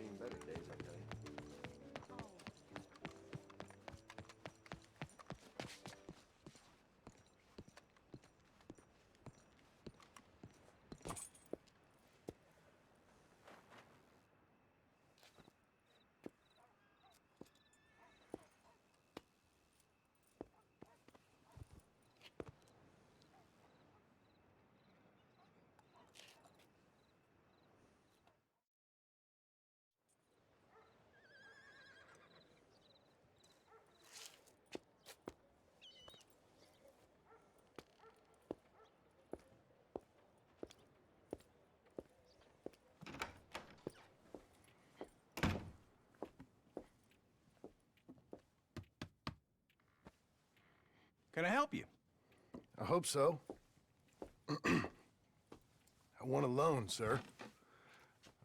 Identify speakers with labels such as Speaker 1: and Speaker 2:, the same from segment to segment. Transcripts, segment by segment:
Speaker 1: seen better days, I tell you.
Speaker 2: Can I help you?
Speaker 3: I hope so. I want a loan, sir.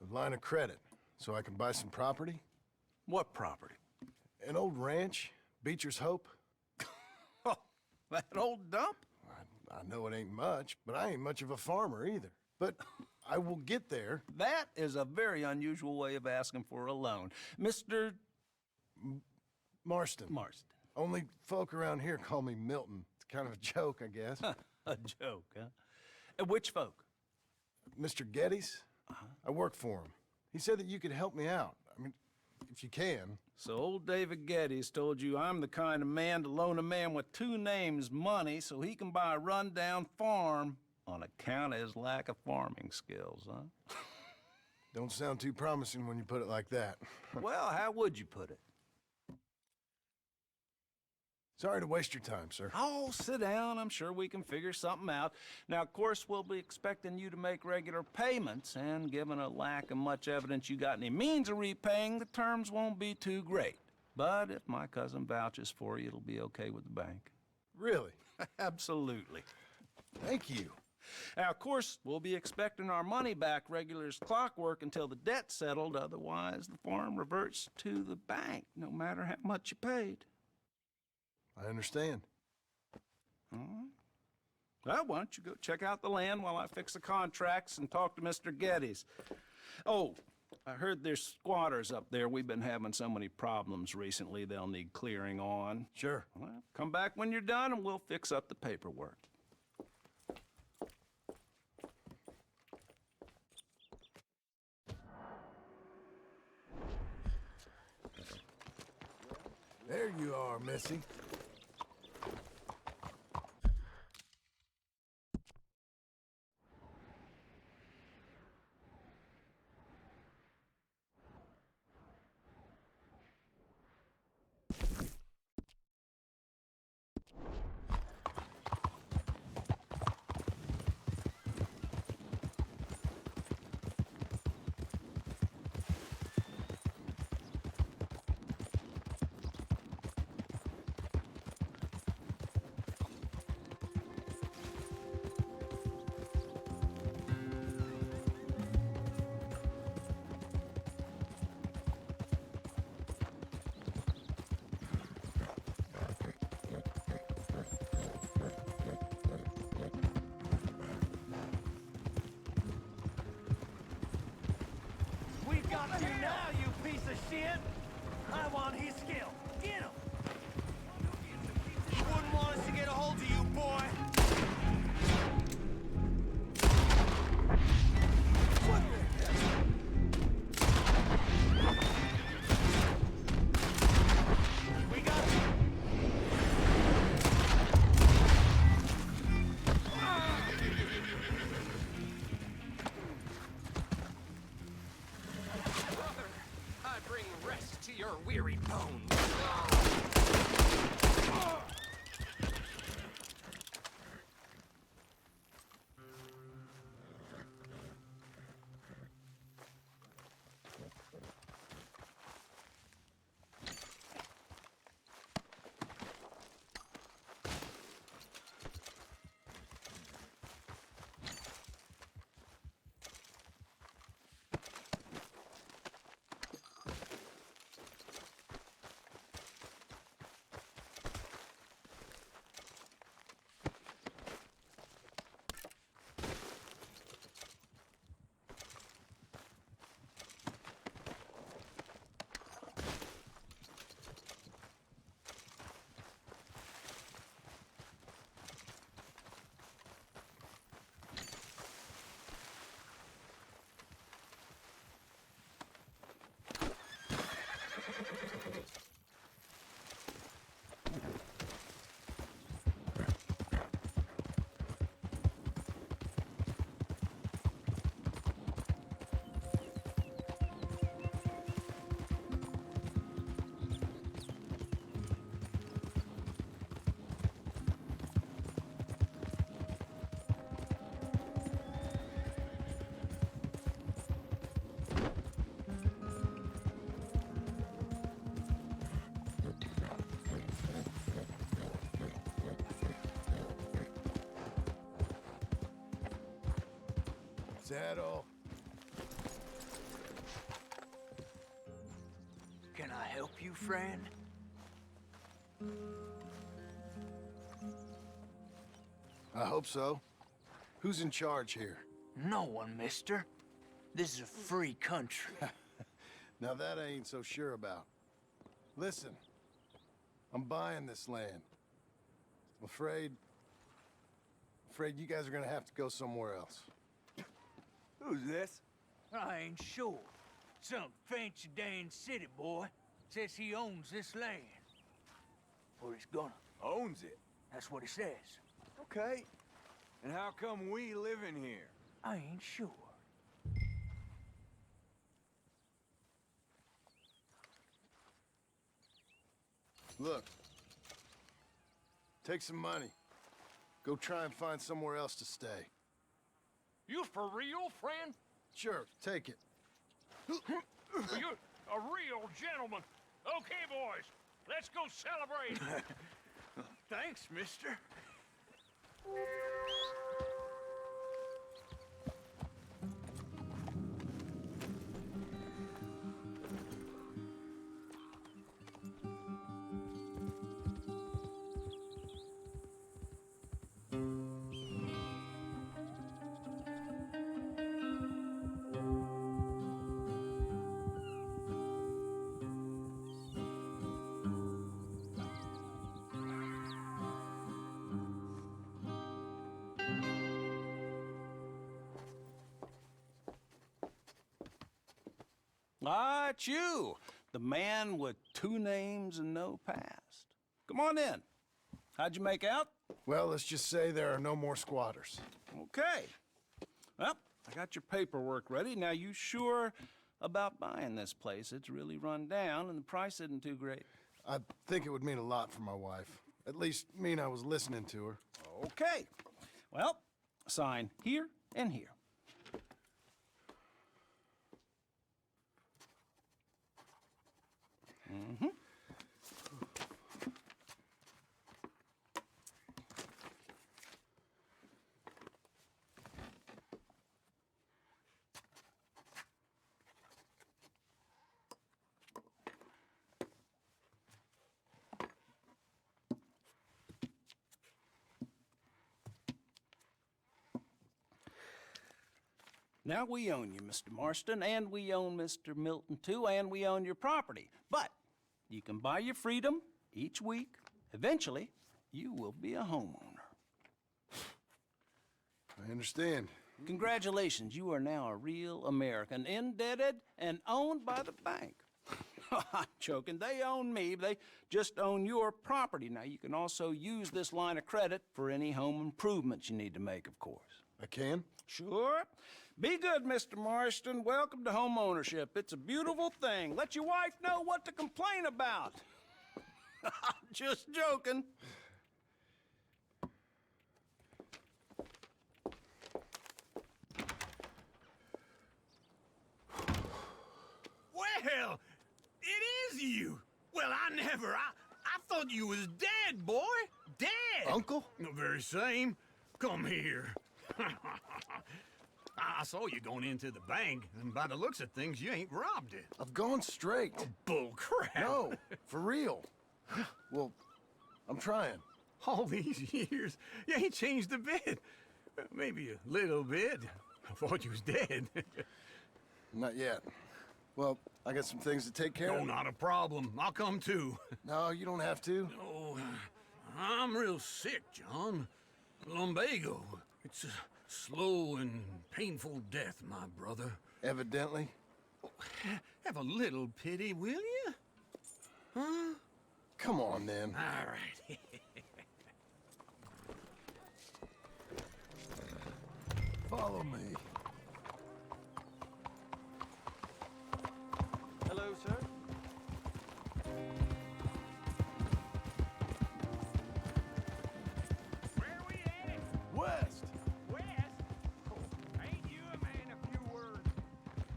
Speaker 3: A line of credit, so I can buy some property.
Speaker 2: What property?
Speaker 3: An old ranch, Beecher's Hope.
Speaker 2: Oh, that old dump?
Speaker 3: I know it ain't much, but I ain't much of a farmer either. But I will get there.
Speaker 2: That is a very unusual way of asking for a loan. Mr.
Speaker 3: Marston.
Speaker 2: Marston.
Speaker 3: Only folk around here call me Milton. It's kind of a joke, I guess.
Speaker 2: A joke, huh? And which folk?
Speaker 3: Mr. Geddes? I work for him. He said that you could help me out. I mean, if you can.
Speaker 2: So old David Geddes told you I'm the kind of man to loan a man with two names money so he can buy a rundown farm on account of his lack of farming skills, huh?
Speaker 3: Don't sound too promising when you put it like that.
Speaker 2: Well, how would you put it?
Speaker 3: Sorry to waste your time, sir.
Speaker 2: Oh, sit down. I'm sure we can figure something out. Now, of course, we'll be expecting you to make regular payments, and given a lack of much evidence you got any means of repaying, the terms won't be too great. But if my cousin vouches for you, it'll be okay with the bank.
Speaker 3: Really?
Speaker 2: Absolutely.
Speaker 3: Thank you.
Speaker 2: Now, of course, we'll be expecting our money back regular as clockwork until the debt's settled. Otherwise, the farm reverts to the bank, no matter how much you paid.
Speaker 3: I understand.
Speaker 2: All right. Well, why don't you go check out the land while I fix the contracts and talk to Mr. Geddes. Oh, I heard there's squatters up there. We've been having so many problems recently, they'll need clearing on.
Speaker 3: Sure.
Speaker 2: Well, come back when you're done and we'll fix up the paperwork.
Speaker 3: There you are, Missy.
Speaker 4: We got you now, you piece of shit! I want his skill. Get him! You wouldn't want us to get a hold of you, boy! What the hell? We got you!
Speaker 5: I bring rest to your weary bones.
Speaker 3: Settle.
Speaker 4: Can I help you, friend?
Speaker 3: I hope so. Who's in charge here?
Speaker 4: No one, mister. This is a free country.
Speaker 3: Now that I ain't so sure about. Listen, I'm buying this land. I'm afraid you guys are gonna have to go somewhere else.
Speaker 4: Who's this? I ain't sure. Some fancy Dan city boy says he owns this land. Or he's gonna.
Speaker 1: Owns it.
Speaker 4: That's what he says.
Speaker 1: Okay. And how come we live in here?
Speaker 4: I ain't sure.
Speaker 3: Look. Take some money. Go try and find somewhere else to stay.
Speaker 6: You for real, friend?
Speaker 3: Sure, take it.
Speaker 6: You're a real gentleman. Okay, boys, let's go celebrate.
Speaker 4: Thanks, mister.
Speaker 2: Ah, it's you, the man with 2 names and no past. Come on in. How'd you make out?
Speaker 3: Well, let's just say there are no more squatters.
Speaker 2: Okay. Well, I got your paperwork ready. Now, you sure about buying this place? It's really run down, and the price isn't too great.
Speaker 3: I think it would mean a lot for my wife. At least mean I was listening to her.
Speaker 2: Okay. Well, sign here and here. Mm-hmm. Now, we own you, Mr. Marston, and we own Mr. Milton, too, and we own your property. But you can buy your freedom each week. Eventually, you will be a homeowner.
Speaker 3: I understand.
Speaker 2: Congratulations, you are now a real American, indebted and owned by the bank. I'm joking, they own me, they just own your property. Now, you can also use this line of credit for any home improvements you need to make, of course.
Speaker 3: I can?
Speaker 2: Sure. Be good, Mr. Marston. Welcome to home ownership. It's a beautiful thing. Let your wife know what to complain about. Just joking.
Speaker 7: Well, it is you. Well, I thought you was dead, boy. Dead.
Speaker 3: Uncle?
Speaker 7: The very same. Come here. I saw you going into the bank, and by the looks of things, you ain't robbed it.
Speaker 3: I've gone straight.
Speaker 7: Bull crap.
Speaker 3: No, for real. Well, I'm trying.
Speaker 7: All these years, you ain't changed a bit. Maybe a little bit. I thought you was dead.
Speaker 3: Not yet. Well, I got some things to take care
Speaker 7: No,
Speaker 3: of.
Speaker 7: not a problem. I'll come too.
Speaker 3: No, you don't have to.
Speaker 7: Oh, I'm real sick, John. Lumbago. It's a slow and painful death, my brother.
Speaker 3: Evidently.
Speaker 7: Have a little pity, will you? Huh?
Speaker 3: Come on, then.
Speaker 7: All right.
Speaker 3: Follow me.
Speaker 1: Hello, sir.
Speaker 6: Where are we headed?
Speaker 3: West.
Speaker 6: West? Oh, ain't you a man of few words?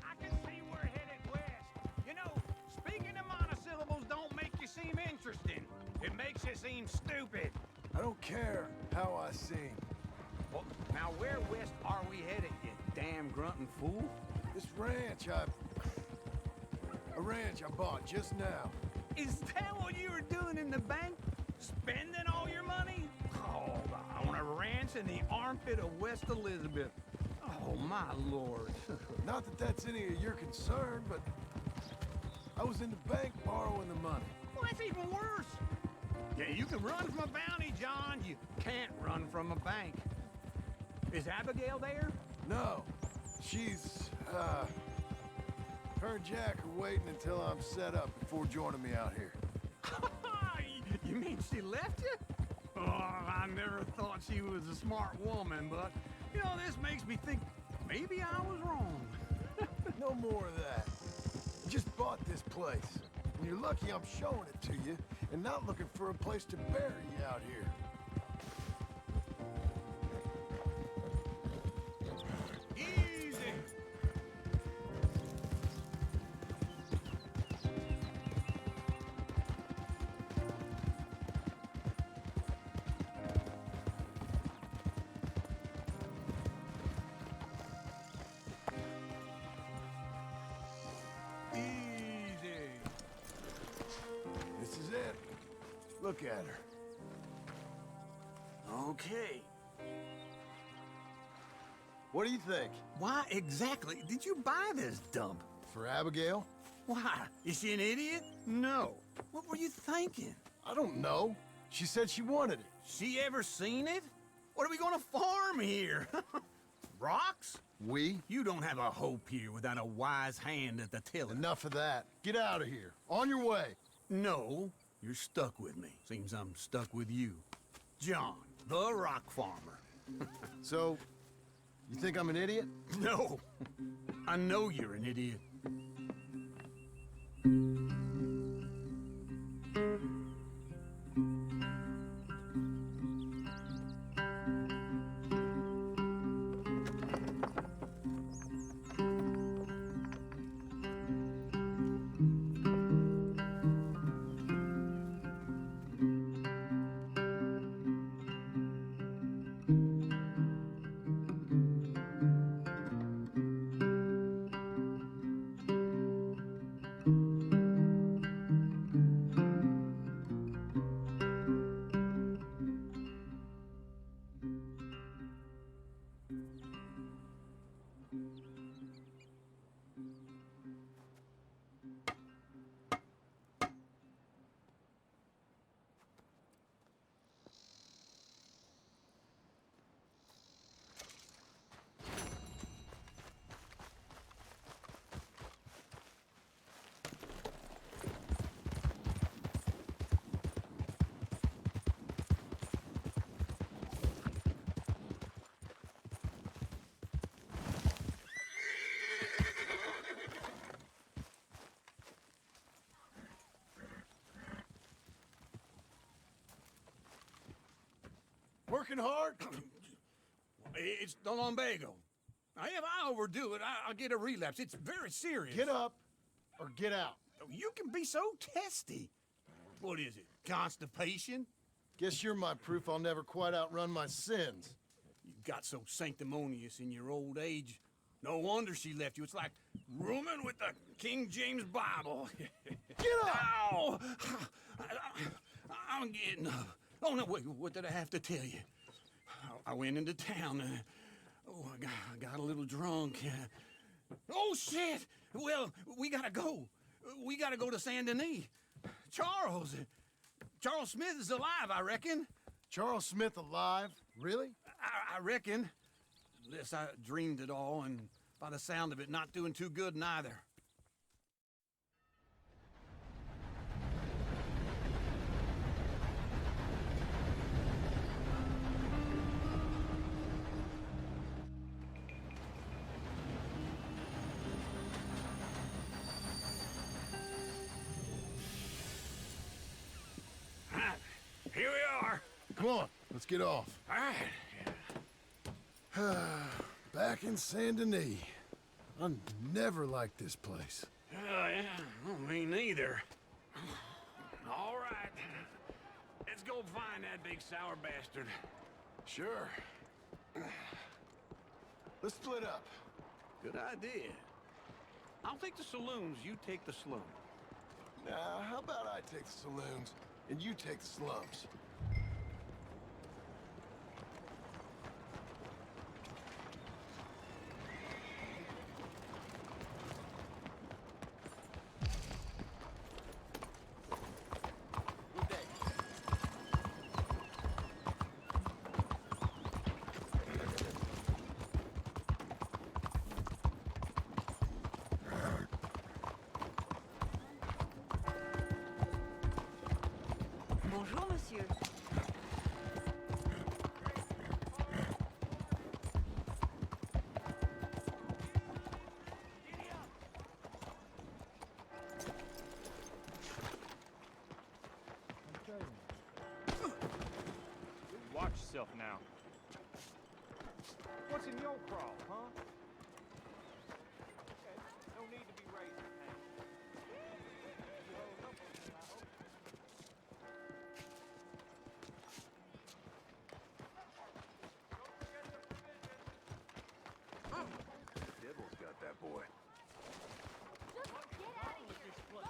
Speaker 6: I can see we're headed west. You know, speaking of monosyllables don't make you seem interesting. It makes you seem stupid.
Speaker 3: I don't care how I sing.
Speaker 6: Well, now where west are we headed, you damn grunt?
Speaker 7: something, fool.
Speaker 3: This ranch I bought just now.
Speaker 6: Is that what you were doing in the bank? Spending all your money? Oh, on a ranch in the armpit of West Elizabeth. Oh, my lord.
Speaker 3: Not that that's any of your concern, but I was in the bank borrowing the money.
Speaker 6: Well, that's even worse. Yeah, you can run from a bounty, John. You can't run from a bank. Is Abigail there?
Speaker 3: No, she's, her and Jack are waiting until I'm set up before joining me out here.
Speaker 6: You mean she left you? Oh, I never thought she was a smart woman, but, you know, this makes me think maybe I was wrong.
Speaker 3: No more of that. I just bought this place, and you're lucky I'm showing it to you and not looking for a place to bury you out here.
Speaker 6: Easy. Easy.
Speaker 3: This is it. Look at her.
Speaker 6: Okay.
Speaker 3: What do you think?
Speaker 6: Why exactly did you buy this dump?
Speaker 3: For Abigail?
Speaker 6: Why? Is she an idiot? No. What were you thinking?
Speaker 3: I don't know. She said she wanted it.
Speaker 6: She ever seen it? What are we gonna farm here? Rocks?
Speaker 3: We?
Speaker 6: You don't have a hope here without a wise hand at the tiller.
Speaker 3: Enough of that. Get out of here. On your way.
Speaker 6: No, you're stuck with me. Seems I'm stuck with you. John, the rock farmer.
Speaker 3: So, you think I'm an idiot?
Speaker 6: No, I know you're an idiot.
Speaker 3: Working hard?
Speaker 6: It's the lumbago. Now, if I overdo it, I'll get a relapse. It's very serious.
Speaker 3: Get up or get out.
Speaker 6: You can be so testy. What is it? Constipation?
Speaker 3: Guess you're my proof I'll never quite outrun my sins.
Speaker 6: You got so sanctimonious in your old age. No wonder she left you. It's like rooming with the King James Bible.
Speaker 3: Get up!
Speaker 6: Ow! I'm getting up. Oh, no, wait, what did I have to tell you? I went into town. I got a little drunk. Oh, shit! Well, we gotta go. We gotta go to Saint Denis. Charles Smith is alive, I reckon.
Speaker 3: Charles Smith alive? Really?
Speaker 6: I reckon. Unless I dreamed it all, and by the sound of it, not doing too good neither. Here we are.
Speaker 3: Come on, let's get off.
Speaker 6: All right.
Speaker 3: Back in Saint Denis. I never liked this place.
Speaker 6: Yeah, well, me neither. All right. Let's go find that big sour bastard.
Speaker 3: Sure. Let's split up.
Speaker 6: Good idea. I'll take the saloons, you take the slums.
Speaker 3: Now, how about I take the saloons and you take the slums?
Speaker 5: Good day.
Speaker 8: Bonjour, monsieur.
Speaker 9: Watch yourself now. What's in your crawl, huh? Okay, no need to be raising hand. You hold up with me, I hope.
Speaker 1: Dibble's got that boy.
Speaker 8: Just get out of here. Go!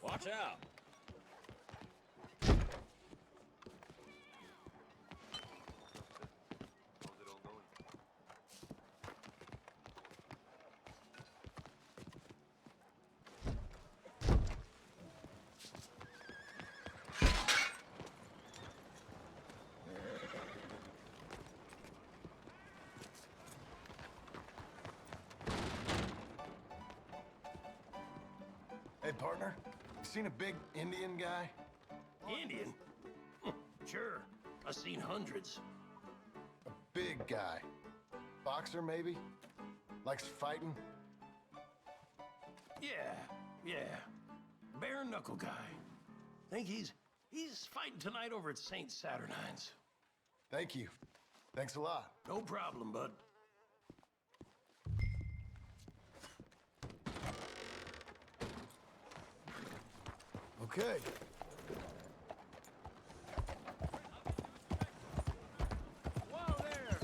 Speaker 7: Watch out.
Speaker 3: Hey, partner, you seen a big Indian guy?
Speaker 10: Indian? Sure. I've seen hundreds.
Speaker 3: A big guy. Boxer, maybe? Likes fighting?
Speaker 10: Yeah. Bare knuckle guy. Think he's fighting tonight over at St. Saturnine's.
Speaker 3: Thank you. Thanks a lot.
Speaker 10: No problem, bud.
Speaker 3: Okay.
Speaker 6: Whoa there!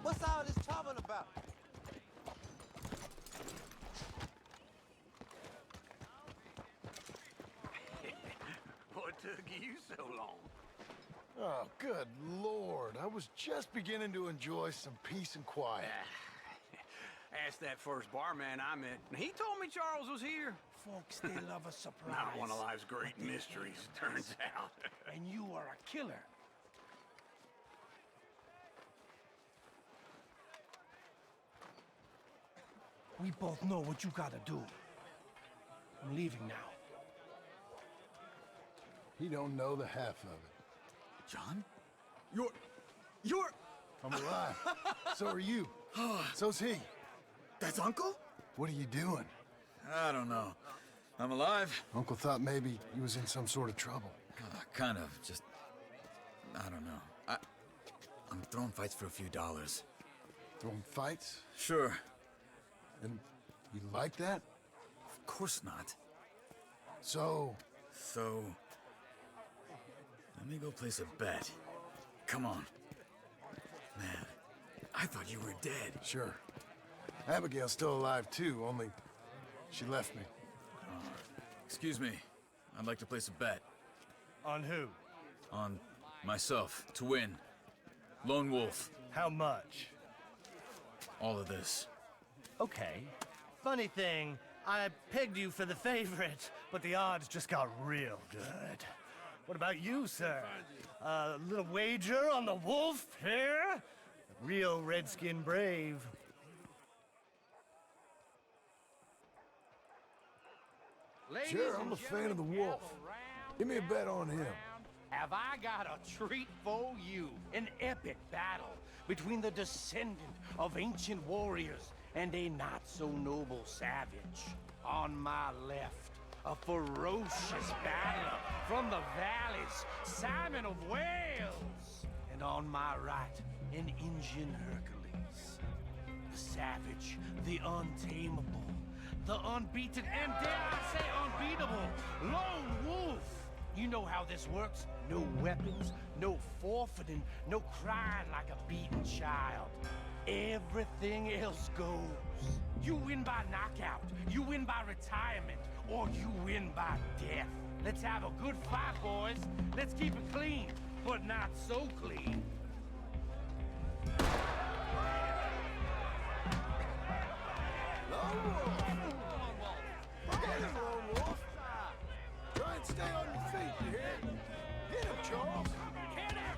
Speaker 5: What's all this trouble about?
Speaker 6: What took you so long?
Speaker 3: Oh, good Lord. I was just beginning to enjoy some peace and quiet.
Speaker 6: Asked that first barman I met, and he told me Charles was here.
Speaker 4: Folks, they love a surprise.
Speaker 6: Not one of life's great mysteries, turns out.
Speaker 4: And you are a killer. We both know what you gotta do. I'm leaving now.
Speaker 3: He don't know the half of it.
Speaker 7: John? You're...
Speaker 3: I'm alive. So are you. So's he.
Speaker 7: That's Uncle?
Speaker 3: What are you doing?
Speaker 7: I don't know. I'm alive.
Speaker 3: Uncle thought maybe he was in some sort of trouble.
Speaker 11: Kind of. Just... I don't know. I'm throwing fights for a few dollars.
Speaker 3: Throwing fights?
Speaker 11: Sure.
Speaker 3: And you like that?
Speaker 11: Of course not.
Speaker 3: So,
Speaker 11: let me go place a bet. Come on. Man, I thought you were dead.
Speaker 3: sure. Abigail's still alive too, only she left me.
Speaker 11: Excuse me. I'd like to place a bet.
Speaker 12: On who?
Speaker 11: On myself, to win. Lone Wolf.
Speaker 12: How much?
Speaker 11: All of this.
Speaker 12: Okay. Funny thing, I pegged you for the favorite, but the odds just got real good. What about you, sir? A little wager on the wolf here? Real redskin brave.
Speaker 3: Sure, I'm a fan of the wolf. Give me a bet on him.
Speaker 4: Have I got a treat for you? An epic battle between the descendant of ancient warriors and a not-so-noble savage. On my left,
Speaker 6: A ferocious battler from the valleys, Simon of Wales. And on my right, an Indian Hercules. The savage, the untamable, the unbeaten, and dare I say unbeatable, Lone Wolf. You know how this works. No weapons, no forfeiting, no crying like a beaten child. Everything else goes. You win by knockout, you win by retirement, or you win by death. Let's have a good fight, boys. Let's keep it clean, but not so clean.
Speaker 3: Lone Wolf! Get him, Lone Wolf! Try and stay on your feet, you hear? Get him, Charles!
Speaker 6: Hit him!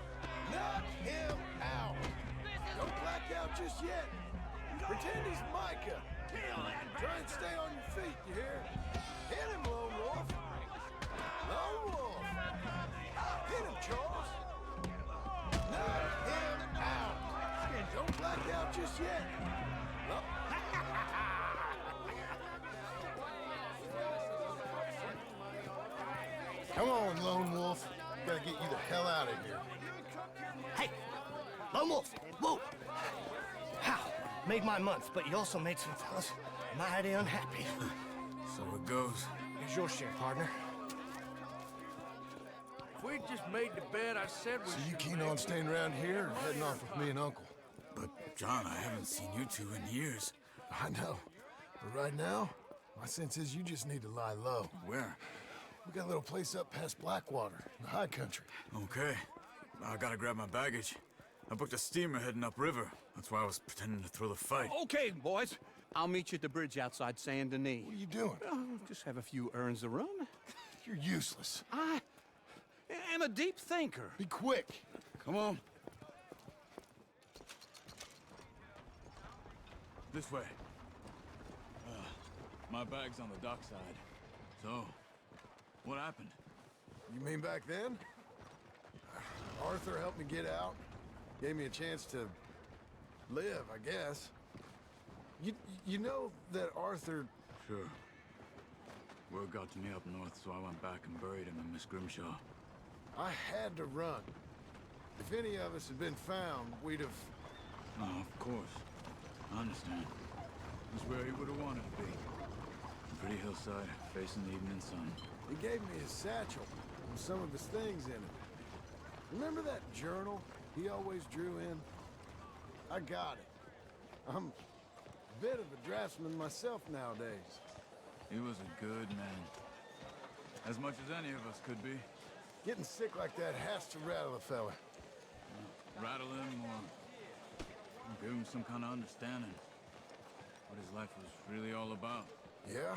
Speaker 3: Knock him out! Don't black out just yet! Pretend he's Micah! Try and stay on your feet, you hear? Hit him, Lone Wolf! Lone Wolf! Hit him, Charles! Knock him out! Don't black out just yet! Come on, Lone Wolf. Gotta get you the hell out of here.
Speaker 12: Hey, Lone Wolf, whoa! How? Made my month, but you also made some fellas mighty unhappy.
Speaker 11: So it goes.
Speaker 12: Here's your share, partner.
Speaker 7: If we'd just made the bed I said we
Speaker 3: So you keen on staying around here or heading off with me and Uncle?
Speaker 11: But, John, I haven't seen you two in years.
Speaker 3: I know. But right now, my sense is you just need to lie low.
Speaker 11: Where?
Speaker 3: We got a little place up past Blackwater, in the high country.
Speaker 11: Okay. I gotta grab my baggage. I booked a steamer heading upriver. That's why I was pretending to throw the fight.
Speaker 9: Okay, boys. I'll meet you at the bridge outside Saint Denis.
Speaker 3: What are you doing?
Speaker 9: Just have a few errands to run.
Speaker 3: You're useless.
Speaker 9: I am a deep thinker.
Speaker 3: Be quick.
Speaker 11: Come on. This way. My bag's on the dockside. So, what happened?
Speaker 3: You mean back then? Arthur helped me get out. Gave me a chance to live, I guess. You know that Arthur...
Speaker 11: Sure. Word got to me up north, so I went back and buried him in Miss Grimshaw.
Speaker 3: I had to run. If any of us had been found, we'd have...
Speaker 11: Oh, of course. I understand. It's where he would have wanted to be. A pretty hillside, facing the evening sun.
Speaker 3: He gave me his satchel with some of his things in it. Remember that journal he always drew in? I got it. I'm a bit of a draftsman myself nowadays.
Speaker 11: He was a good man. As much as any of us could be.
Speaker 3: Getting sick like that has to rattle a fella.
Speaker 11: Rattle him or give him some kind of understanding. What his life was really all about.
Speaker 3: Yeah?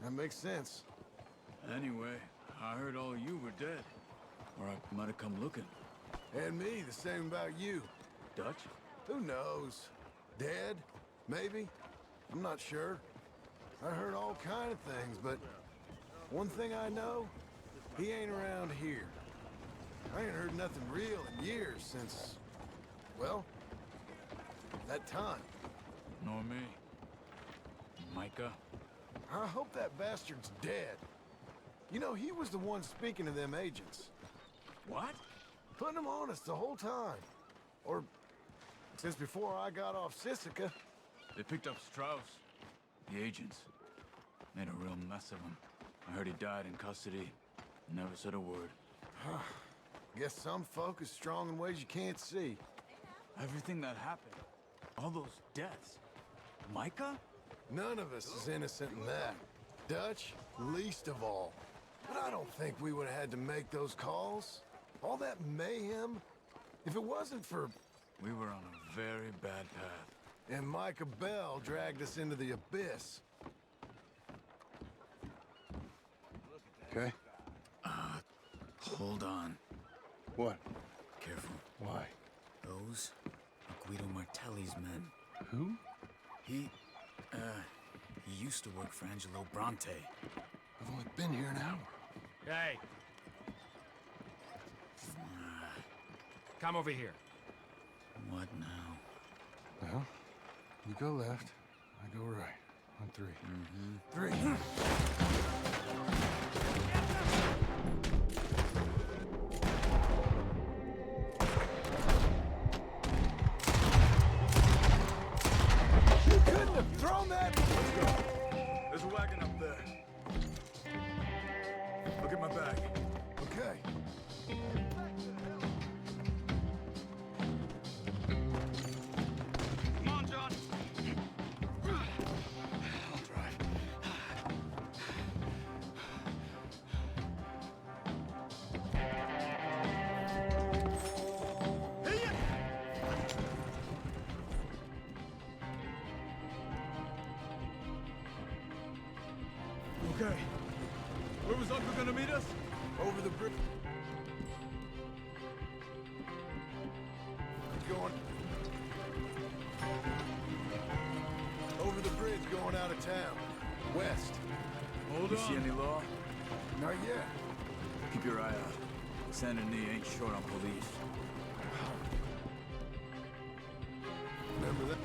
Speaker 3: That makes sense.
Speaker 11: Anyway, I heard all you were dead. Or I might have come looking.
Speaker 3: And me, the same about you.
Speaker 11: Dutch?
Speaker 3: Who knows? Dead? Maybe? I'm not sure. I heard all kind of things, but one thing I know, he ain't around here. I ain't heard nothing real in years since, well, that time.
Speaker 11: Nor me. Micah?
Speaker 3: I hope that bastard's dead. You know, he was the one speaking to them agents.
Speaker 11: What?
Speaker 3: Putting them on us the whole time. Or since before I got off Sisika.
Speaker 11: They picked up Strauss. The agents. Made a real mess of him. I heard he died in custody. Never said a word.
Speaker 3: Guess some folk is strong in ways you can't see.
Speaker 11: Everything that happened. All those deaths. Micah?
Speaker 3: None of us is innocent in that. Dutch, least of all. But I don't think we would have had to make those calls. All that mayhem. If it wasn't for...
Speaker 11: We were on a very bad path.
Speaker 3: And Micah Bell dragged us into the abyss. Okay?
Speaker 11: Hold on.
Speaker 3: What?
Speaker 11: Careful.
Speaker 3: Why?
Speaker 11: Those are Guido Martelli's men.
Speaker 3: Who?
Speaker 11: He used to work for Angelo Bronte.
Speaker 3: I've only been here an hour.
Speaker 6: Hey. Come over here.
Speaker 11: What now?
Speaker 3: Well, you go left, I go right. On three.
Speaker 1: Three. You couldn't have thrown that.
Speaker 11: There's a wagon up there. Look at my bag.
Speaker 3: Okay.
Speaker 6: Come on, John.
Speaker 11: I'll drive. Okay. Where was Uncle gonna meet us?
Speaker 1: Over the bridge.
Speaker 3: Going. Over the bridge going out of town. West.
Speaker 11: Hold on. You see any law?
Speaker 3: Not yet.
Speaker 11: Keep your eye out. Saint Denis ain't short on police.
Speaker 3: Remember that?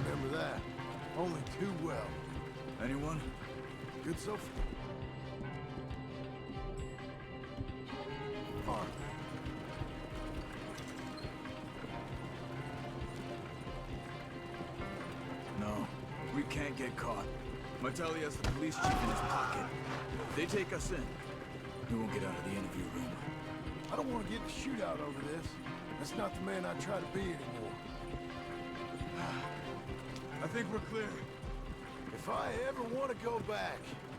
Speaker 3: Remember that. Only too well.
Speaker 11: Anyone?
Speaker 3: Good so far.
Speaker 11: No, we can't get caught. Martelli has the police chief in his pocket. If they take us in, he won't get out of the interview room.
Speaker 3: I don't want to get in a shootout over this. That's not the man I try to be anymore.
Speaker 11: I think we're clear.
Speaker 3: If I ever want to go back,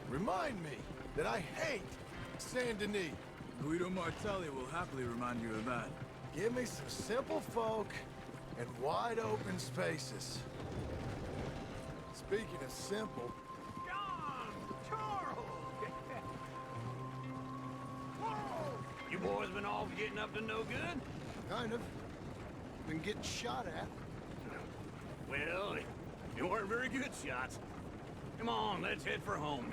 Speaker 3: remind me that I hate Saint Denis.
Speaker 11: Guido Martelli will happily remind you of that.
Speaker 3: Give me some simple folk and wide open spaces. Speaking of simple,
Speaker 6: John! Charles! Whoa! You boys been off getting up to no good?
Speaker 3: kind of. Been getting shot at.
Speaker 6: Well, they weren't very good shots. Come on, let's head for home.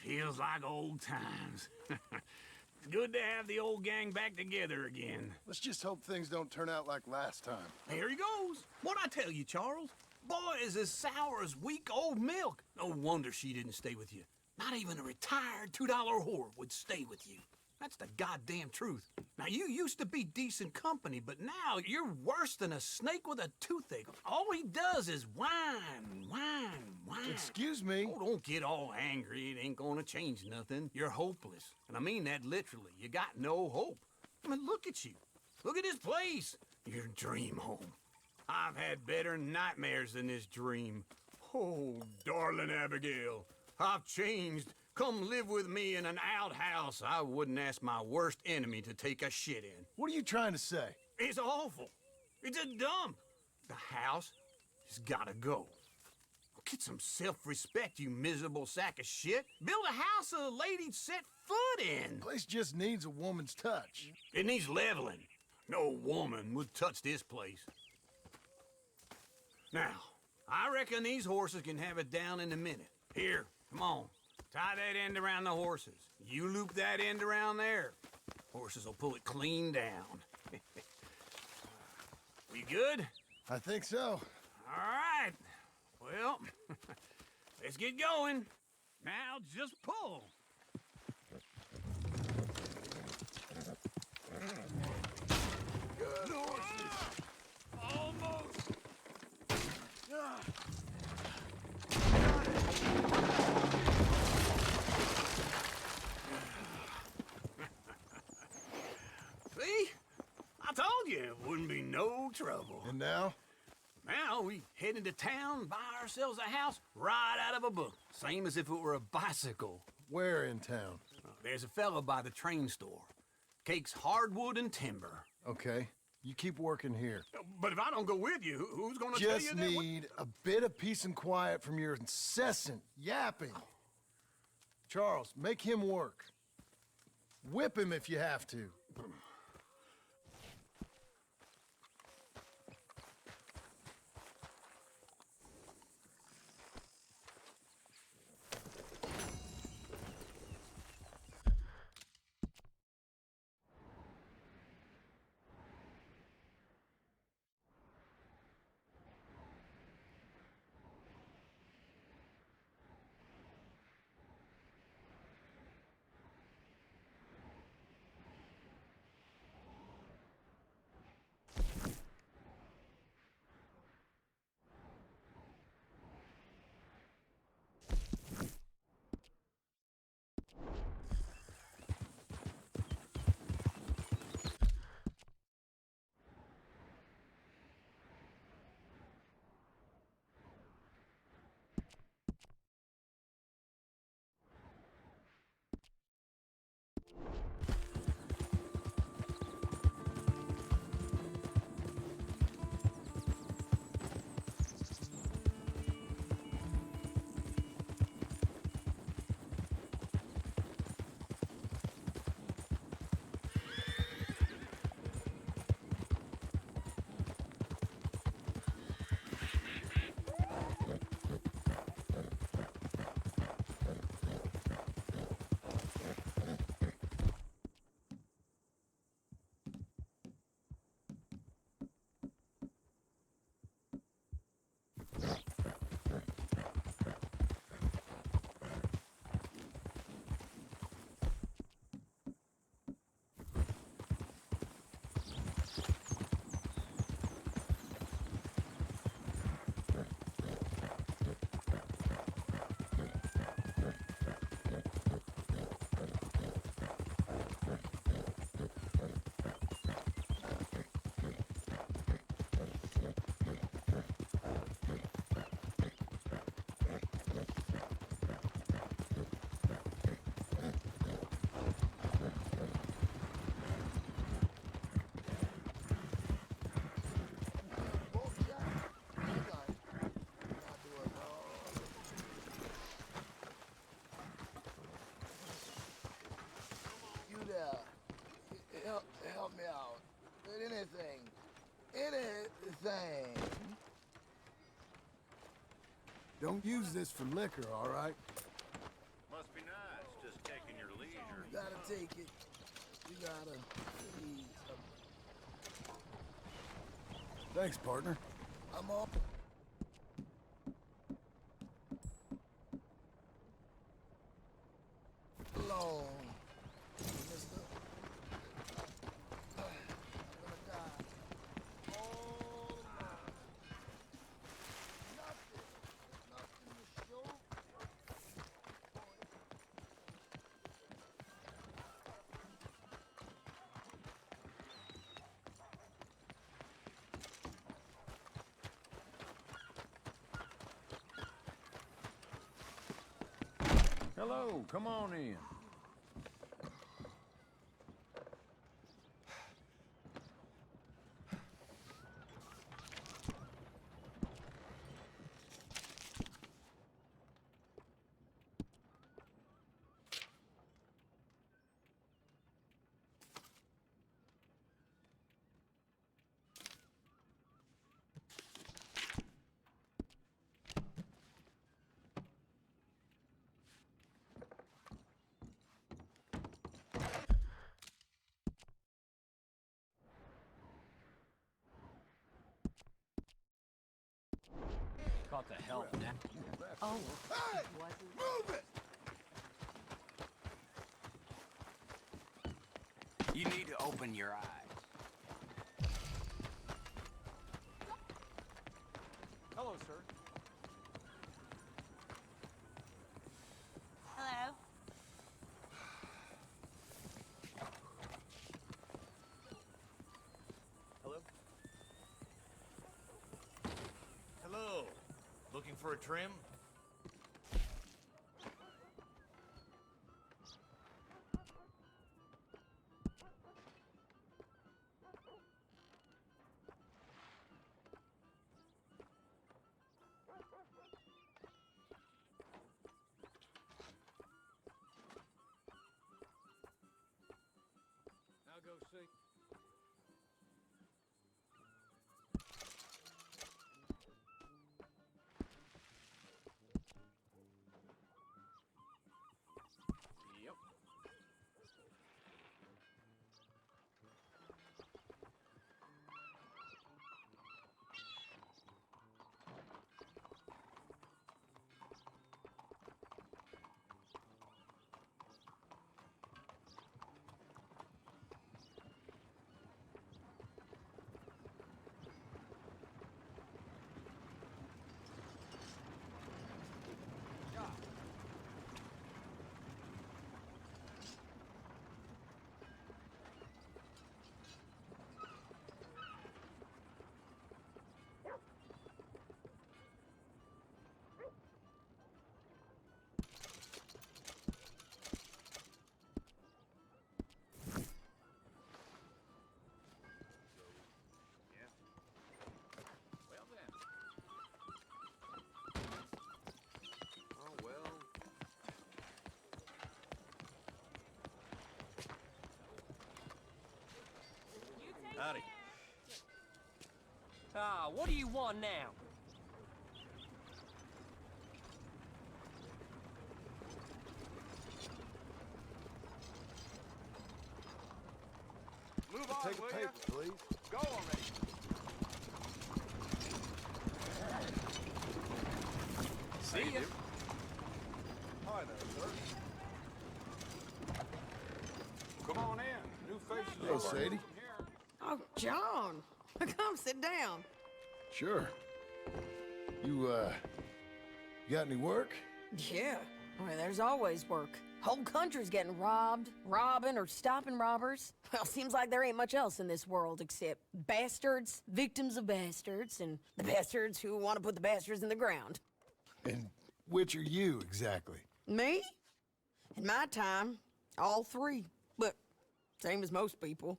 Speaker 6: Feels like old times. It's good to have the old gang back together again.
Speaker 3: Let's just hope things don't turn out like last time.
Speaker 7: Here he goes. What'd I tell you, Charles? Boy is as sour as week-old milk. No wonder she didn't stay with you. Not even a retired $2 whore would stay with you. That's the goddamn truth. Now, you used to be decent company, but now you're worse than a snake with a toothache. All he does is whine, whine, whine.
Speaker 3: Excuse me?
Speaker 7: Oh, don't get all angry. It ain't gonna change nothing. You're hopeless. And I mean that literally. You got no hope. I mean, look at you. Look at this place. Your dream home. I've had better nightmares than this dream. Oh, darling Abigail, I've changed. Come live with me in an outhouse I wouldn't ask my worst enemy to take a shit in.
Speaker 3: What are you trying to say?
Speaker 7: It's awful. It's a dump. The house has gotta go. Get some self-respect, you miserable sack of shit. Build a house a lady'd set foot in.
Speaker 3: Place just needs a woman's touch.
Speaker 7: It needs leveling. No woman would touch this place. Now, I reckon these horses can have it down in a minute. Here, come on. Tie that end around the horses. You loop that end around there. Horses will pull it clean down. We good?
Speaker 3: I think so.
Speaker 6: All right. Well, let's get going. Now just pull.
Speaker 3: Good horses.
Speaker 6: Almost.
Speaker 7: no trouble.
Speaker 3: And now?
Speaker 7: Now we head into town, buy ourselves a house right out of a book. Same as if it were a bicycle.
Speaker 3: Where in town?
Speaker 7: There's a fella by the train store. Cakes hardwood and timber.
Speaker 3: Okay. You keep working here.
Speaker 7: But if I don't go with you, who's gonna tell you
Speaker 3: Just
Speaker 7: that?
Speaker 3: need a bit of peace and quiet from your incessant yapping. Charles, make him work. Whip him if you have to.
Speaker 13: Help me out. Anything. Anything.
Speaker 3: Don't use this for liquor, all right?
Speaker 14: Must be nice, just taking your leisure.
Speaker 13: You gotta take it. You gotta. Please.
Speaker 3: Thanks, partner.
Speaker 13: I'm all. Alone. Mister. I'm gonna die. All alone. Nothing. Nothing to show.
Speaker 1: Hello, come on in.
Speaker 11: Caught the hell now.
Speaker 13: Oh. Hey! Move it!
Speaker 4: You need to open your eyes.
Speaker 9: Hello, sir.
Speaker 8: Hello.
Speaker 9: Hello?
Speaker 10: for a trim?
Speaker 6: I'll go see.
Speaker 5: Yep. Well then. Oh well.
Speaker 4: Howdy. Ah, what do you want now?
Speaker 1: Move on,
Speaker 3: Take
Speaker 1: will
Speaker 3: a
Speaker 1: ya?
Speaker 3: paper, please.
Speaker 1: Go already.
Speaker 4: See ya.
Speaker 1: Hi there, sir. Come on in. New faces.
Speaker 3: Hello,
Speaker 1: are
Speaker 3: Sadie.
Speaker 1: welcome here.
Speaker 15: Oh, John. Come sit down.
Speaker 3: Sure. You got any work?
Speaker 15: Yeah. Well, there's always work. Whole country's getting robbed, robbing, or stopping robbers. Well, seems like there ain't much else in this world except bastards, victims of bastards, and the bastards who want to put the bastards in the ground.
Speaker 3: And which are you, exactly?
Speaker 15: Me? In my time, all three. But same as most people.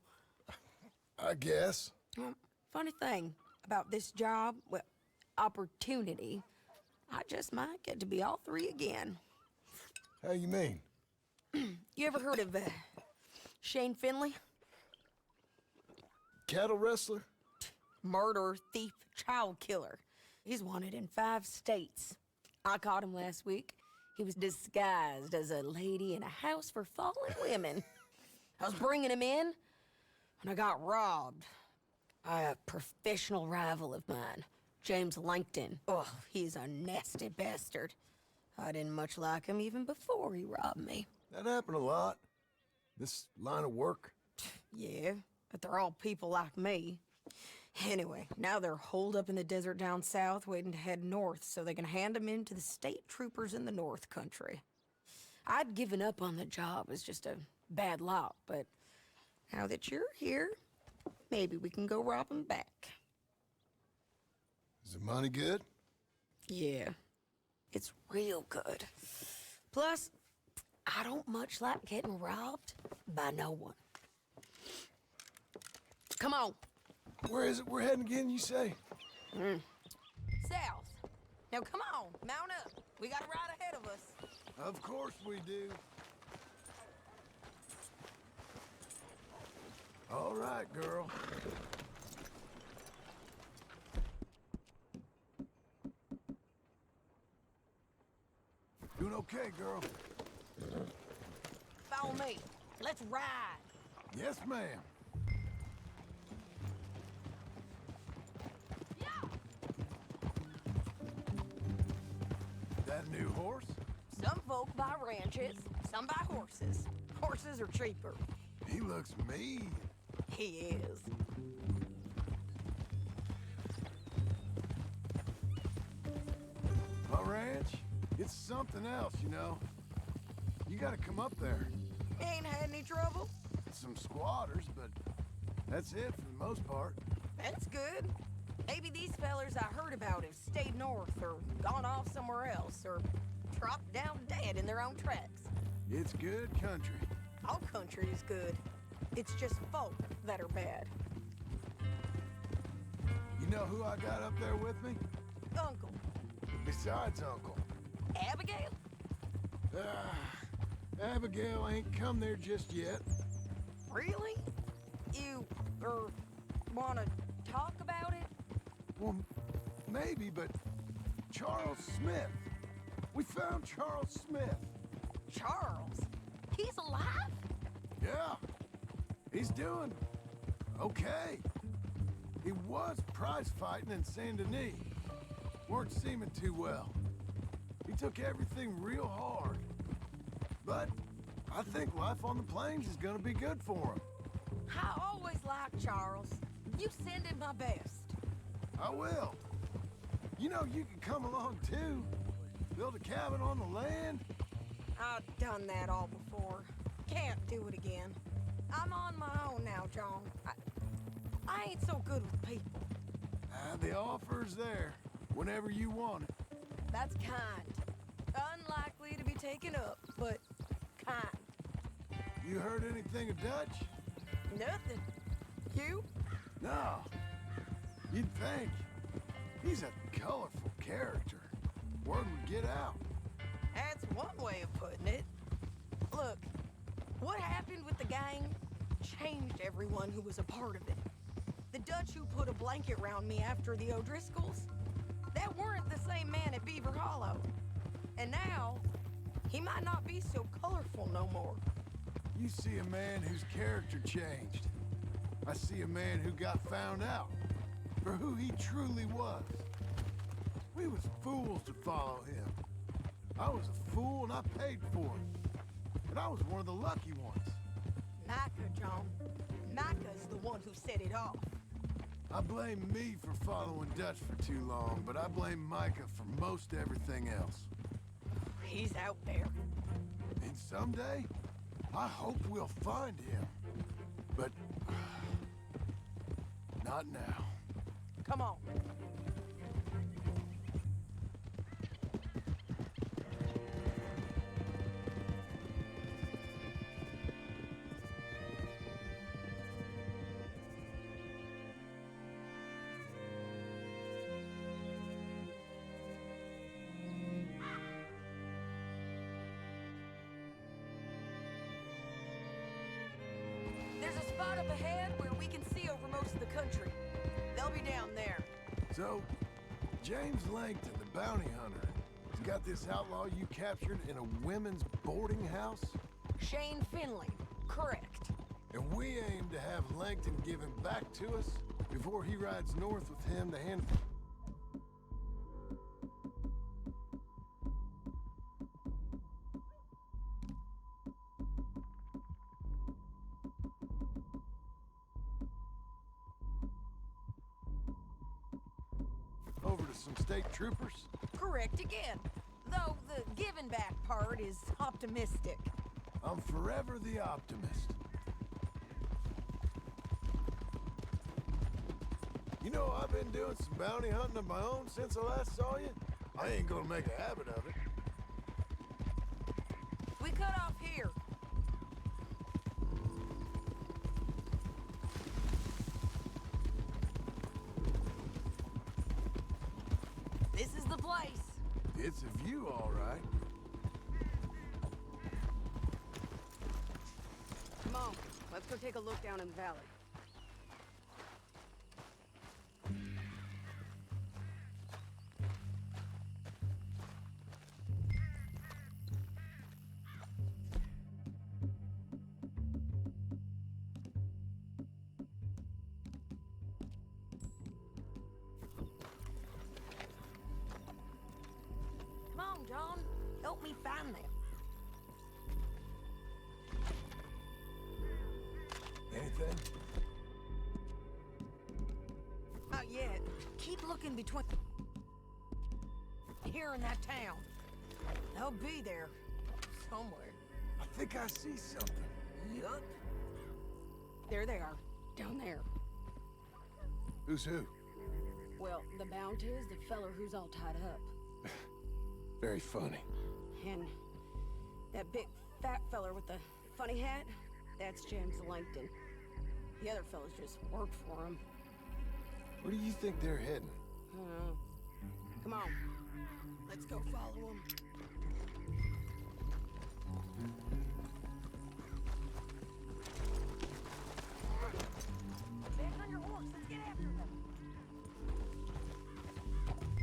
Speaker 3: I guess.
Speaker 15: Funny thing about this job, well, opportunity, I just might get to be all three again.
Speaker 3: How you mean?
Speaker 15: You ever heard of Shane Finley?
Speaker 3: Cattle wrestler?
Speaker 15: Murderer, thief, child killer. He's wanted in 5 states. I caught him last week. He was disguised as a lady in a house for fallen women. I was bringing him in when I got robbed by a professional rival of mine, James Langton. Oh, he's a nasty bastard. I didn't much like him even before he robbed me.
Speaker 3: That happened a lot. This line of work.
Speaker 15: Yeah, but they're all people like me. Anyway, now they're holed up in the desert down south, waiting to head north so they can hand them in to the state troopers in the north country. I'd given up on the job as just a bad lot, but now that you're here, maybe we can go rob them back.
Speaker 3: Is the money good?
Speaker 15: Yeah, it's real good. Plus, I don't much like getting robbed by no one. Come on.
Speaker 3: Where is it we're heading again, you say?
Speaker 15: South. Now come on, mount up. We got a ride ahead of us.
Speaker 3: Of course we do. All right, girl. Doing okay, girl.
Speaker 15: Follow me. Let's ride.
Speaker 3: Yes, ma'am. That a new horse?
Speaker 15: Some folk buy ranches, some buy horses. Horses are cheaper.
Speaker 3: He looks mean.
Speaker 15: He is.
Speaker 3: My ranch, it's something else, you know. You gotta come up there.
Speaker 15: Ain't had any trouble?
Speaker 3: Some squatters, but that's it for the most part.
Speaker 15: That's good. Maybe these fellers I heard about have stayed north or gone off somewhere else or dropped down dead in their own tracks.
Speaker 3: It's good country.
Speaker 15: All country is good. It's just folk that are bad.
Speaker 3: You know who I got up there with me?
Speaker 15: Uncle.
Speaker 3: Besides Uncle.
Speaker 15: Abigail?
Speaker 3: Abigail ain't come there just yet.
Speaker 15: Really? You, wanna talk about it?
Speaker 3: Well, maybe, but Charles Smith. We found Charles Smith.
Speaker 15: Charles? He's alive?
Speaker 3: Yeah. He's doing okay. He was prize fighting in Saint Denis. Weren't seeming too well. He took everything real hard. But I think life on the plains is gonna be good for him.
Speaker 15: I always liked Charles. You send him my best.
Speaker 3: I will. You know, you can come along too. Build a cabin on the land.
Speaker 15: I've done that all before. Can't do it again. I'm on my own now, John. I ain't so good with people.
Speaker 3: The offer's there whenever you want it.
Speaker 15: That's kind. Unlikely to be taken up, but kind.
Speaker 3: You heard anything of Dutch?
Speaker 15: Nothing. You?
Speaker 3: No. You'd think. He's a colorful character. Word would get out.
Speaker 15: That's one way of putting it. Look, what happened with the gang changed everyone who was a part of it. The Dutch who put a blanket around me after the O'Driscolls, that weren't the same man at Beaver Hollow. And now, he might not be so colorful no more.
Speaker 3: You see a man whose character changed. I see a man who got found out for who he truly was. We was fools to follow him. I was a fool and I paid for it. But I was one of the lucky ones.
Speaker 15: Micah, John. Micah's the one who set it off.
Speaker 3: I blame me for following Dutch for too long, but I blame Micah for most everything else.
Speaker 15: He's out there.
Speaker 3: And someday, I hope we'll find him. But not now.
Speaker 15: Come on. There's a spot up ahead where we can see over most of the country. They'll be down there.
Speaker 3: So, James Langton, the bounty hunter, has got this outlaw you captured in a women's boarding house?
Speaker 15: Shane Finley, correct.
Speaker 3: And we aim to have Langton give him back to us before he rides north with him to hand... over to some state troopers?
Speaker 15: Correct again. Though the giving back part is optimistic.
Speaker 3: I'm forever the optimist. You know, I've been doing some bounty hunting of my own since I last saw you. I ain't gonna make a habit of it.
Speaker 15: We cut off here. This is the place.
Speaker 3: It's a view, all right.
Speaker 16: Come on, let's go take a look down in the valley.
Speaker 15: Come on, John. Help me find them.
Speaker 3: Anything?
Speaker 15: Not yet. Keep looking between here and that town. They'll be there somewhere.
Speaker 3: I think I see something.
Speaker 15: Yup. There they are, down there.
Speaker 3: Who's who?
Speaker 16: Well, the Bounty is the feller who's all tied up.
Speaker 3: Very funny.
Speaker 16: And that big fat feller with the funny hat, that's James Langton. The other fellas just worked for him.
Speaker 3: Where do you think they're heading?
Speaker 16: Come on. Let's go follow them.
Speaker 15: Back on your horse. Let's get after them.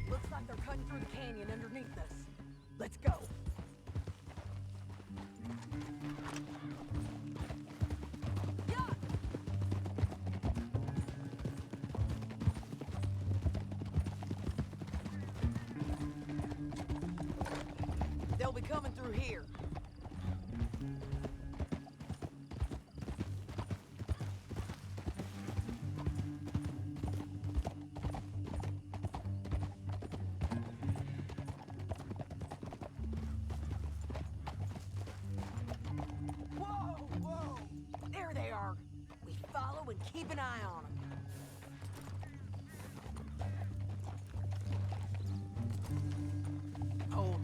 Speaker 16: Looks like they're cutting through the canyon underneath us. Let's go. They'll be coming through here. Whoa! There they are. We follow and keep an eye on them. Hold.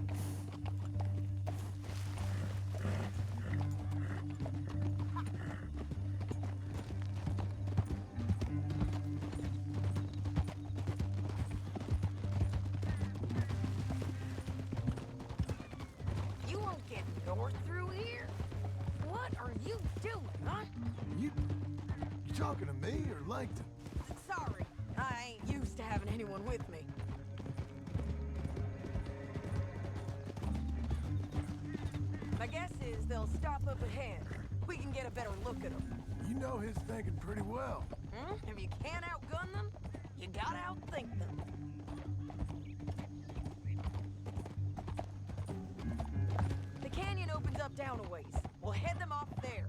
Speaker 16: You won't get north through here. What are you doing, huh?
Speaker 3: You talking to me or Langton?
Speaker 16: Sorry, I ain't used to having anyone with me. My guess is they'll stop up ahead. We can get a better look at them.
Speaker 3: You know his thinking pretty well.
Speaker 16: If you can't outgun them, you gotta outthink them. The canyon opens up down a ways. We'll head them off there.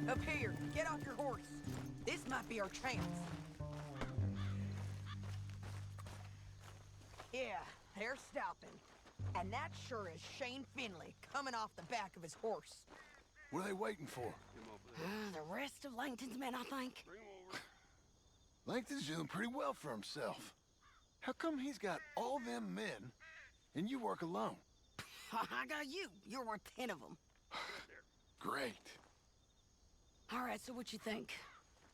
Speaker 16: Up here, get off your horse. This might be our chance. Yeah, they're stopping. And that sure is Shane Finley coming off the back of his horse.
Speaker 3: What are they waiting for?
Speaker 16: The rest of Langton's men, I think.
Speaker 3: Langton's doing pretty well for himself. How come he's got all them men and you work alone?
Speaker 16: I got you. You're worth 10 of them.
Speaker 3: Great.
Speaker 16: All right, so what you think?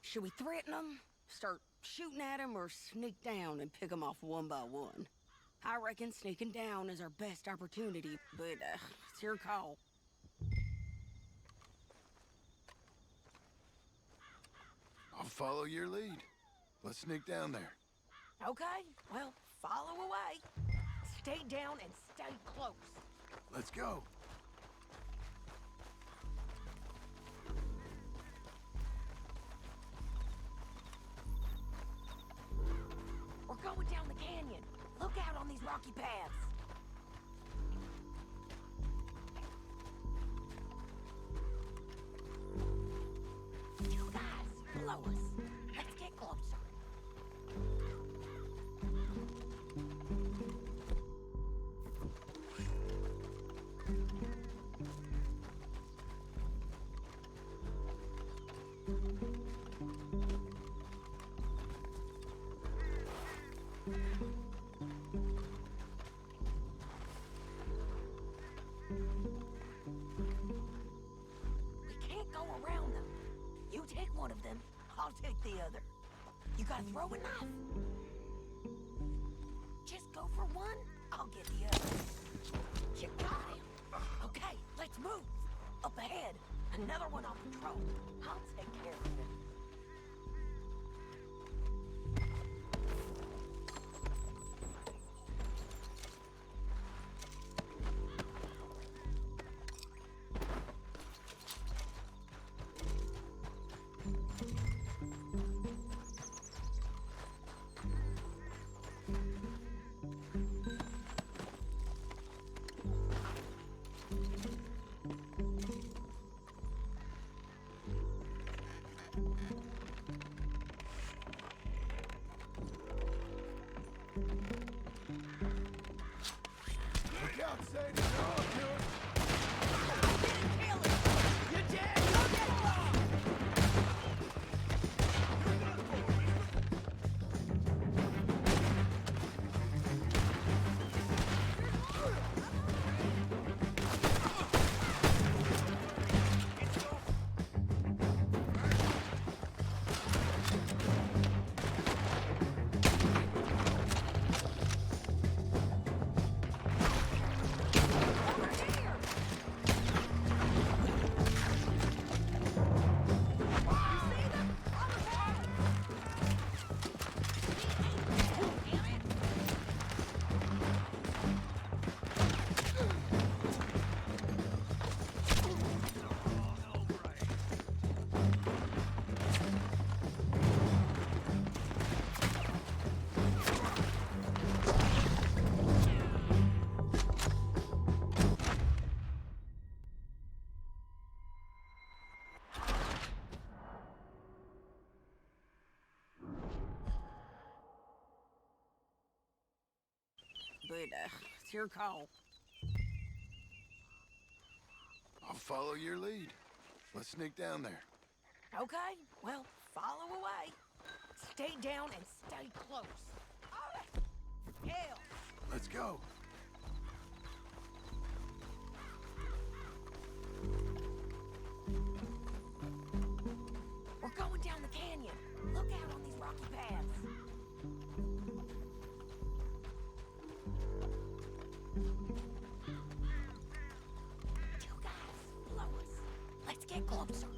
Speaker 16: Should we threaten them, start shooting at them, or sneak down and pick them off one by one? I reckon sneaking down is our best opportunity, but it's your call.
Speaker 3: I'll follow your lead. Let's sneak down there.
Speaker 16: Okay, well, follow away. Stay down and stay close.
Speaker 3: Let's go.
Speaker 16: We're going down the canyon. Look out on these rocky paths. You guys, follow us. Let's get closer. One of them, I'll take the other. You gotta throw a knife. Just go for one, I'll get the other. You got him. Okay, let's move. Up ahead, another one on patrol. I'll take care of him.
Speaker 3: Look out, Sadie. They're all good.
Speaker 4: You dead! Go get him!
Speaker 16: But, it's your call.
Speaker 3: I'll follow your lead. Let's sneak down there.
Speaker 16: Okay, well, follow away. Stay down and stay close. Hell!
Speaker 3: Let's go.
Speaker 16: We're going down the canyon. Look out on these rocky paths. You guys, blow us. Let's get closer.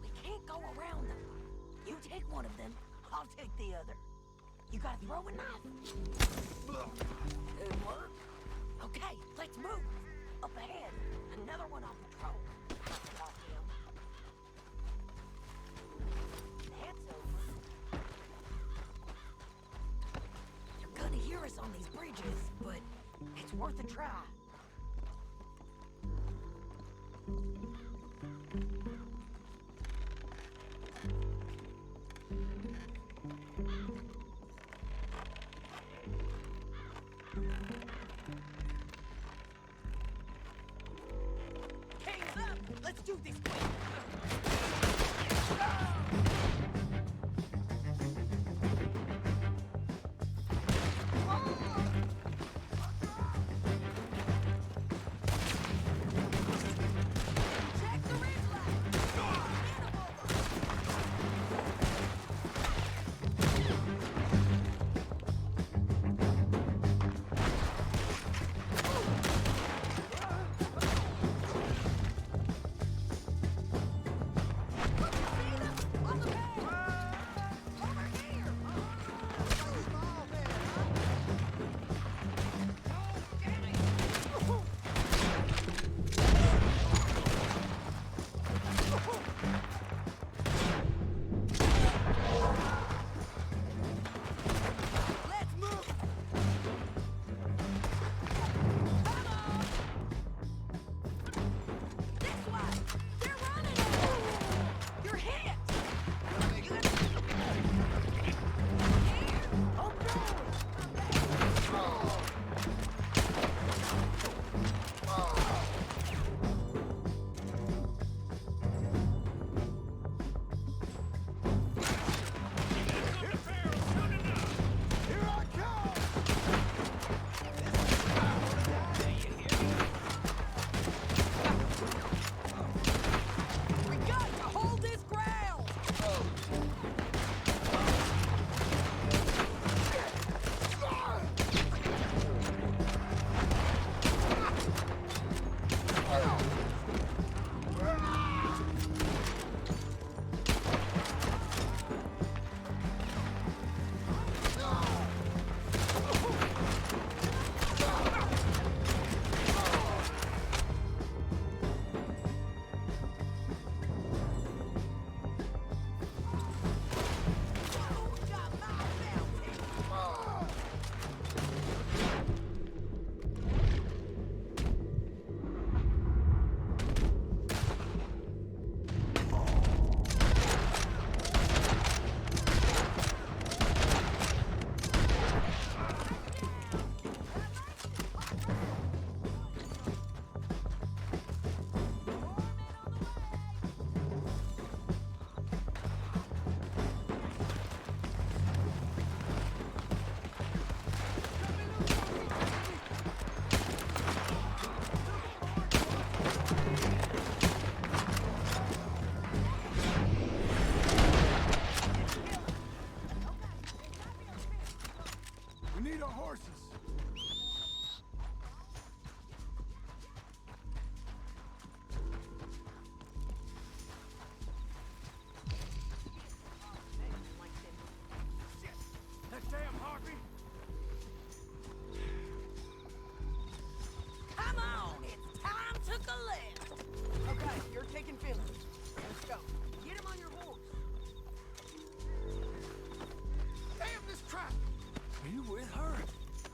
Speaker 16: We can't go around them. You take one of them, I'll take the other. You got a throwing knife? Good work. Okay, let's move. Up ahead, another one on patrol. Got him. That's over. They're gonna hear us on these bridges, but it's worth a try. Hands up! Let's do this quick!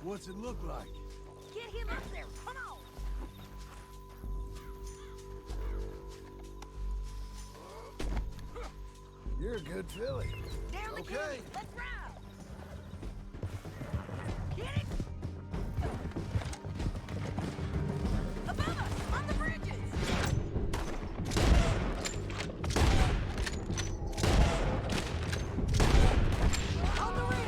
Speaker 3: What's it look like?
Speaker 16: Get him up there, come on!
Speaker 3: You're a good filly.
Speaker 16: Down the
Speaker 3: Okay.
Speaker 16: canyon, let's ride! Get it! Above us, on the bridges! On the ridge!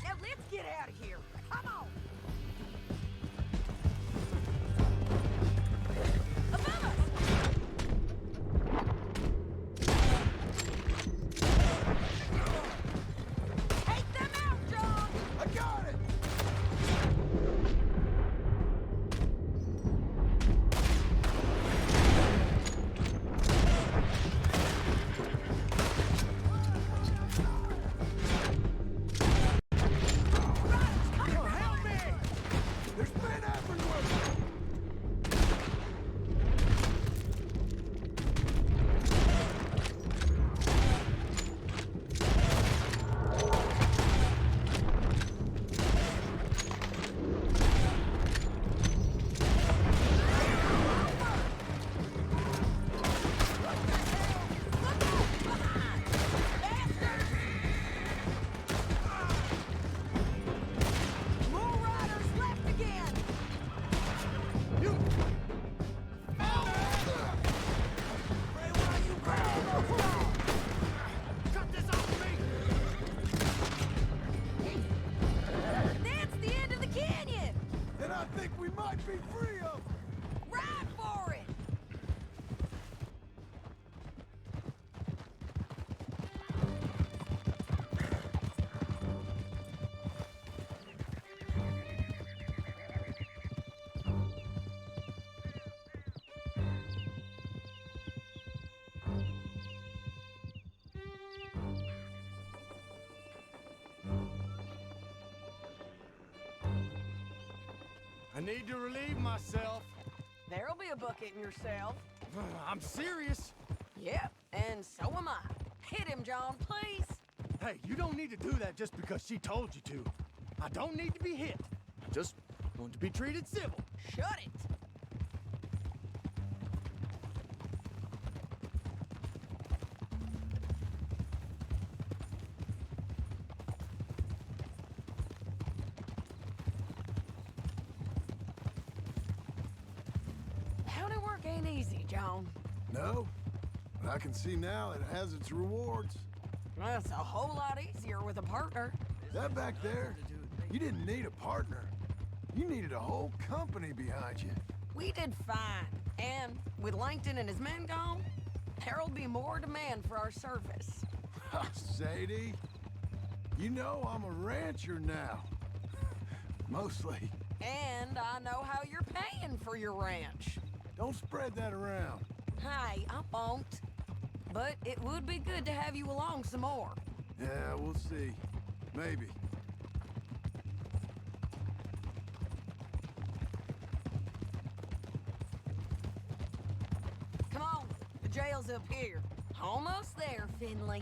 Speaker 16: Now let's get out of here. Come on. Above us. Take them out, John.
Speaker 3: I got it!
Speaker 4: Oh, help me!
Speaker 3: There's men everywhere!
Speaker 16: More riders left again.
Speaker 4: Cut this off me!
Speaker 16: That's the end of the canyon.
Speaker 3: Then I think we might be free of them!
Speaker 16: Ride for it.
Speaker 4: I need to relieve myself.
Speaker 16: There'll be a bucket in yourself.
Speaker 4: I'm serious.
Speaker 16: Yep, and so am I. Hit him, John, please.
Speaker 4: Hey, you don't need to do that just because she told you to. I don't need to be hit. I just want to be treated civil.
Speaker 16: Shut it. Howdy work ain't easy, John.
Speaker 3: No, but I can see now it has its rewards.
Speaker 16: That's a whole lot easier with a partner.
Speaker 3: That back there, you didn't need a partner. You needed a whole company behind you.
Speaker 16: We did fine. And with Langton and his men gone, there'll be more demand for our service.
Speaker 3: Sadie, you know I'm a rancher now. Mostly.
Speaker 16: And I know how you're paying for your ranch.
Speaker 3: Don't spread that around.
Speaker 16: Hey, I won't. But it would be good to have you along some more.
Speaker 3: Yeah, we'll see. Maybe.
Speaker 16: Come on, the jail's up here. Almost there, Finley.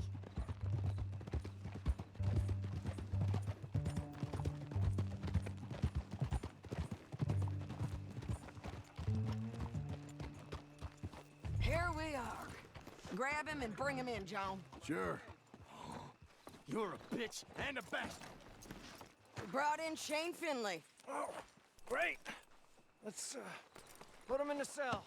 Speaker 16: Here we are. Grab him and bring him in, John.
Speaker 3: Sure.
Speaker 4: You're a bitch and a bastard.
Speaker 16: We brought in Shane Finley.
Speaker 12: Oh, great. Let's put him in the cell.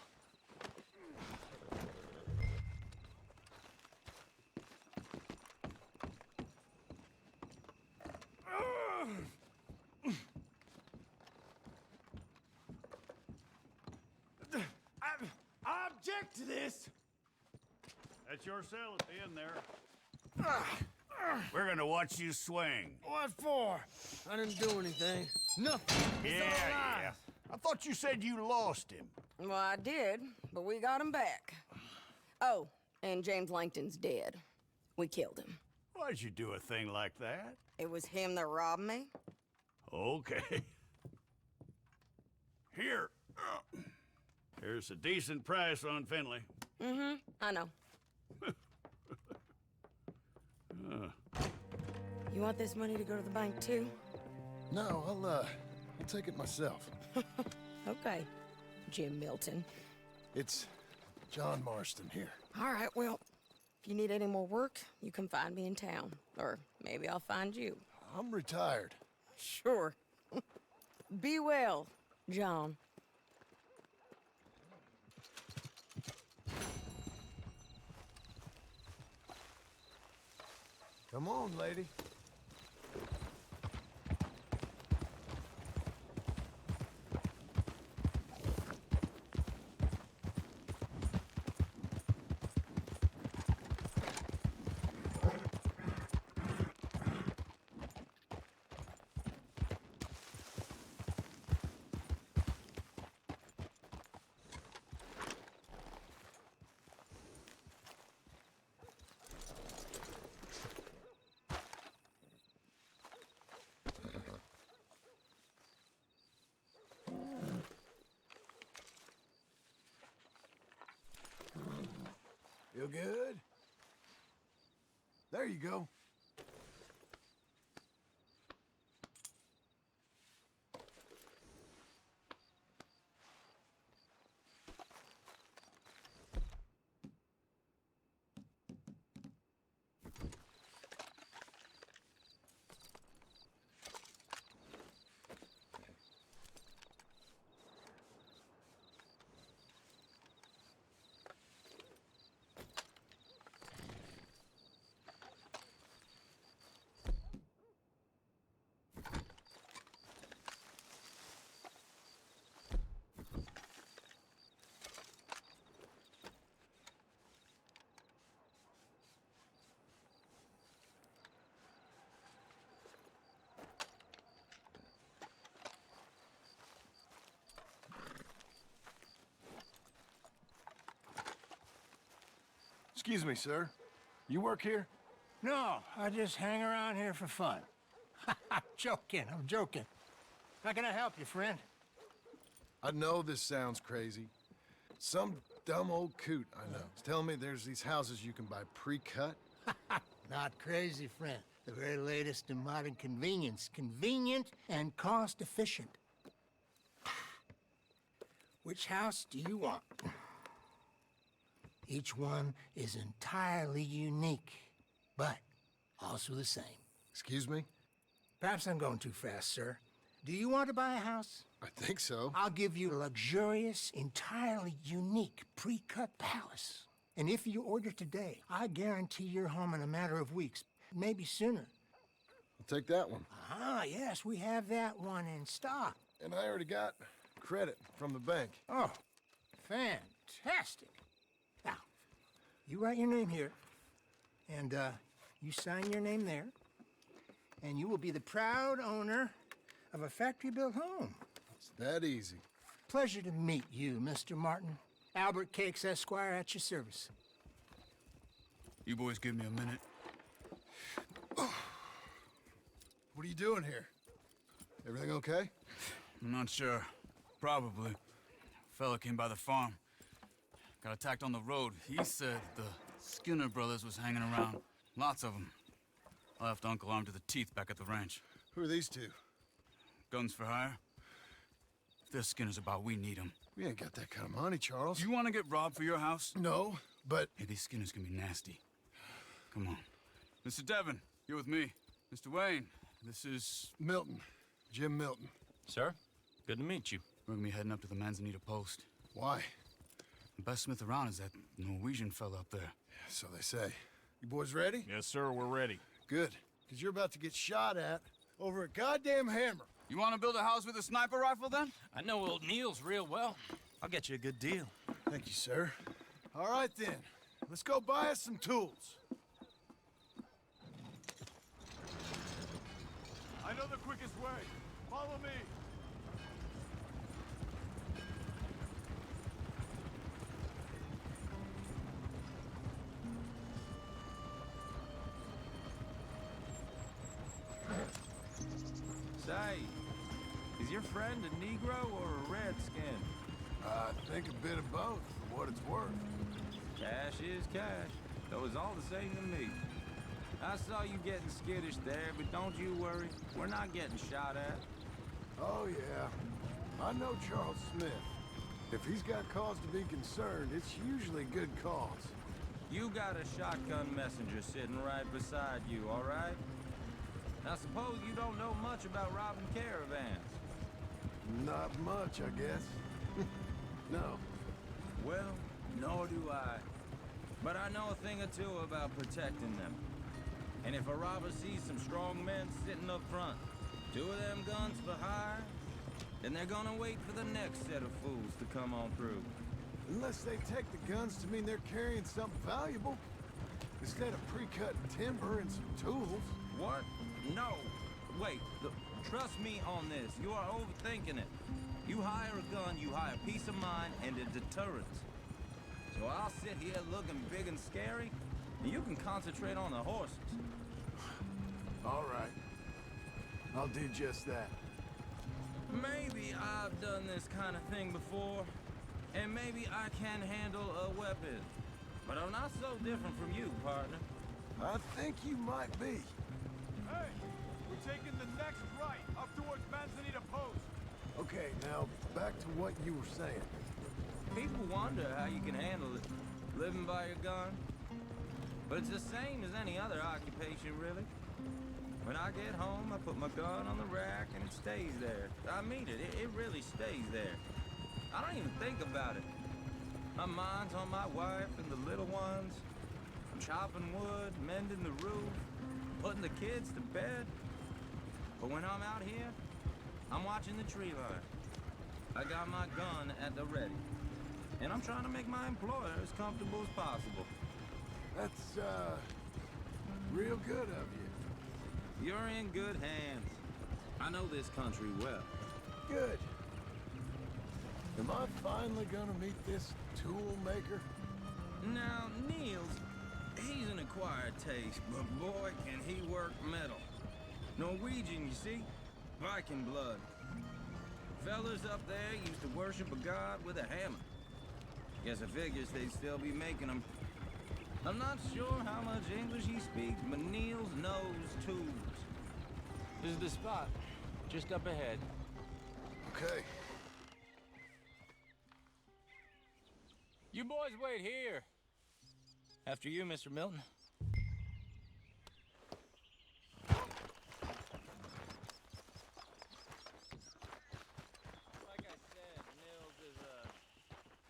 Speaker 4: I object to this.
Speaker 11: That's your cell at the end there.
Speaker 6: We're gonna watch you swing.
Speaker 10: What for? I didn't do anything. Nothing. It's all lies.
Speaker 6: I thought you said you lost him.
Speaker 16: Well, I did, but we got him back. Oh, and James Langton's dead. We killed him.
Speaker 6: Why'd you do a thing like that?
Speaker 16: It was him that robbed me.
Speaker 6: Okay. Here. Here's a decent price on Finley.
Speaker 16: Mm-hmm, I know. You want this money to go to the bank, too?
Speaker 3: No, I'll take it myself.
Speaker 16: Okay, Jim Milton.
Speaker 3: It's John Marston here.
Speaker 16: All right, well, if you need any more work, you can find me in town. Or maybe I'll find you.
Speaker 3: I'm retired.
Speaker 16: Sure. Be well, John.
Speaker 3: Come on, lady. Feel good? There you go. Excuse me, sir. You work here?
Speaker 10: No, I just hang around here for fun. I'm joking. How can I help you, friend?
Speaker 3: I know this sounds crazy. Some dumb old coot I know is telling me there's these houses you can buy pre-cut.
Speaker 10: Not crazy, friend. The very latest in modern convenience. Convenient and cost-efficient. Which house do you want? Each one is entirely unique, but also the same.
Speaker 3: Excuse me?
Speaker 10: Perhaps I'm going too fast, sir. Do you want to buy a house?
Speaker 3: I think so.
Speaker 10: I'll give you a luxurious, entirely unique pre-cut palace. And if you order today, I guarantee you're home in a matter of weeks, maybe sooner.
Speaker 3: I'll take that one.
Speaker 10: Ah, yes, we have that one in stock.
Speaker 3: And I already got credit from the bank.
Speaker 10: Oh, fantastic. Now, you write your name here, and you sign your name there, and you will be the proud owner of a factory-built home.
Speaker 3: It's that easy.
Speaker 10: Pleasure to meet you, Mr. Martin. Albert Cakes, Esquire, at your service.
Speaker 11: You boys give me a minute.
Speaker 3: What are you doing here? Everything okay?
Speaker 11: I'm not sure. Probably. Fella came by the farm. Got attacked on the road. He said the Skinner brothers was hanging around. Lots of them. I left Uncle armed to the teeth back at the ranch.
Speaker 3: Who are these two?
Speaker 11: Guns for hire? If they're Skinner's about, we need them.
Speaker 3: We ain't got that kind of money, Charles.
Speaker 11: You want to get robbed for your house?
Speaker 3: No, but...
Speaker 11: Hey, these Skinners can be nasty. Come on. Mr. Devon, you're with me. Mr. Wayne, this is...
Speaker 3: Milton. Jim Milton.
Speaker 2: Sir, good to meet you.
Speaker 11: We're gonna be heading up to the Manzanita post.
Speaker 3: Why?
Speaker 11: The best smith around is that Norwegian fella up there.
Speaker 3: Yeah, so they say. You boys ready?
Speaker 6: Yes, sir, we're ready.
Speaker 3: Good, because you're about to get shot at over a goddamn hammer.
Speaker 11: You want to build a house with a sniper rifle, then?
Speaker 2: I know old Neil's real well. I'll get you a good deal.
Speaker 3: Thank you, sir. All right, then. Let's go buy us some tools.
Speaker 1: I know the quickest way. Follow me.
Speaker 2: Say, is your friend a Negro or a Redskin?
Speaker 3: I think a bit of both, for what it's worth.
Speaker 2: Cash is cash, though it's all the same to me. I saw you getting skittish there, but don't you worry. We're not getting shot at.
Speaker 3: Oh, yeah. I know Charles Smith. If he's got cause to be concerned, it's usually good cause.
Speaker 2: You got a shotgun messenger sitting right beside you, all right? Now suppose you don't know much about robbing caravans.
Speaker 3: Not much, I guess. No.
Speaker 2: Well, nor do I. But I know a thing or two about protecting them. And if a robber sees some strong men sitting up front, 2 of them guns for hire, then they're gonna wait for the next set of fools to come on through.
Speaker 3: Unless they take the guns to mean they're carrying something valuable. Instead of pre-cut timber and some tools.
Speaker 2: What? No. Wait, trust me on this. You are overthinking it. You hire a gun, you hire peace of mind and a deterrence. So I'll sit here looking big and scary, and you can concentrate on the horses.
Speaker 3: All right. I'll do just that.
Speaker 2: Maybe I've done this kind of thing before, and maybe I can handle a weapon. But I'm not so different from you, partner.
Speaker 3: I think you might be.
Speaker 1: Hey, we're taking the next right, up towards Manzanita Post.
Speaker 3: Okay, now, back to what you were saying.
Speaker 2: People wonder how you can handle it, living by your gun. But it's the same as any other occupation, really. When I get home, I put my gun on the rack and it stays there. I mean it, it really stays there. I don't even think about it. My mind's on my wife and the little ones. I'm chopping wood, mending the roof, putting the kids to bed. But when I'm out here, I'm watching the tree line. I got my gun at the ready. And I'm trying to make my employer as comfortable as possible.
Speaker 3: That's, real good of you.
Speaker 2: You're in good hands. I know this country well.
Speaker 3: Good. Am I finally gonna meet this tool maker?
Speaker 2: Now, Niels, he's an acquired taste, but boy, can he work metal. Norwegian, you see? Viking blood. Fellas up there used to worship a god with a hammer. Guess I figures they'd still be making them. I'm not sure how much English he speaks, but Niels knows tools.
Speaker 4: This is the spot, just up ahead.
Speaker 3: Okay.
Speaker 4: You boys wait here. After you, Mr. Milton. Like I said, Nils is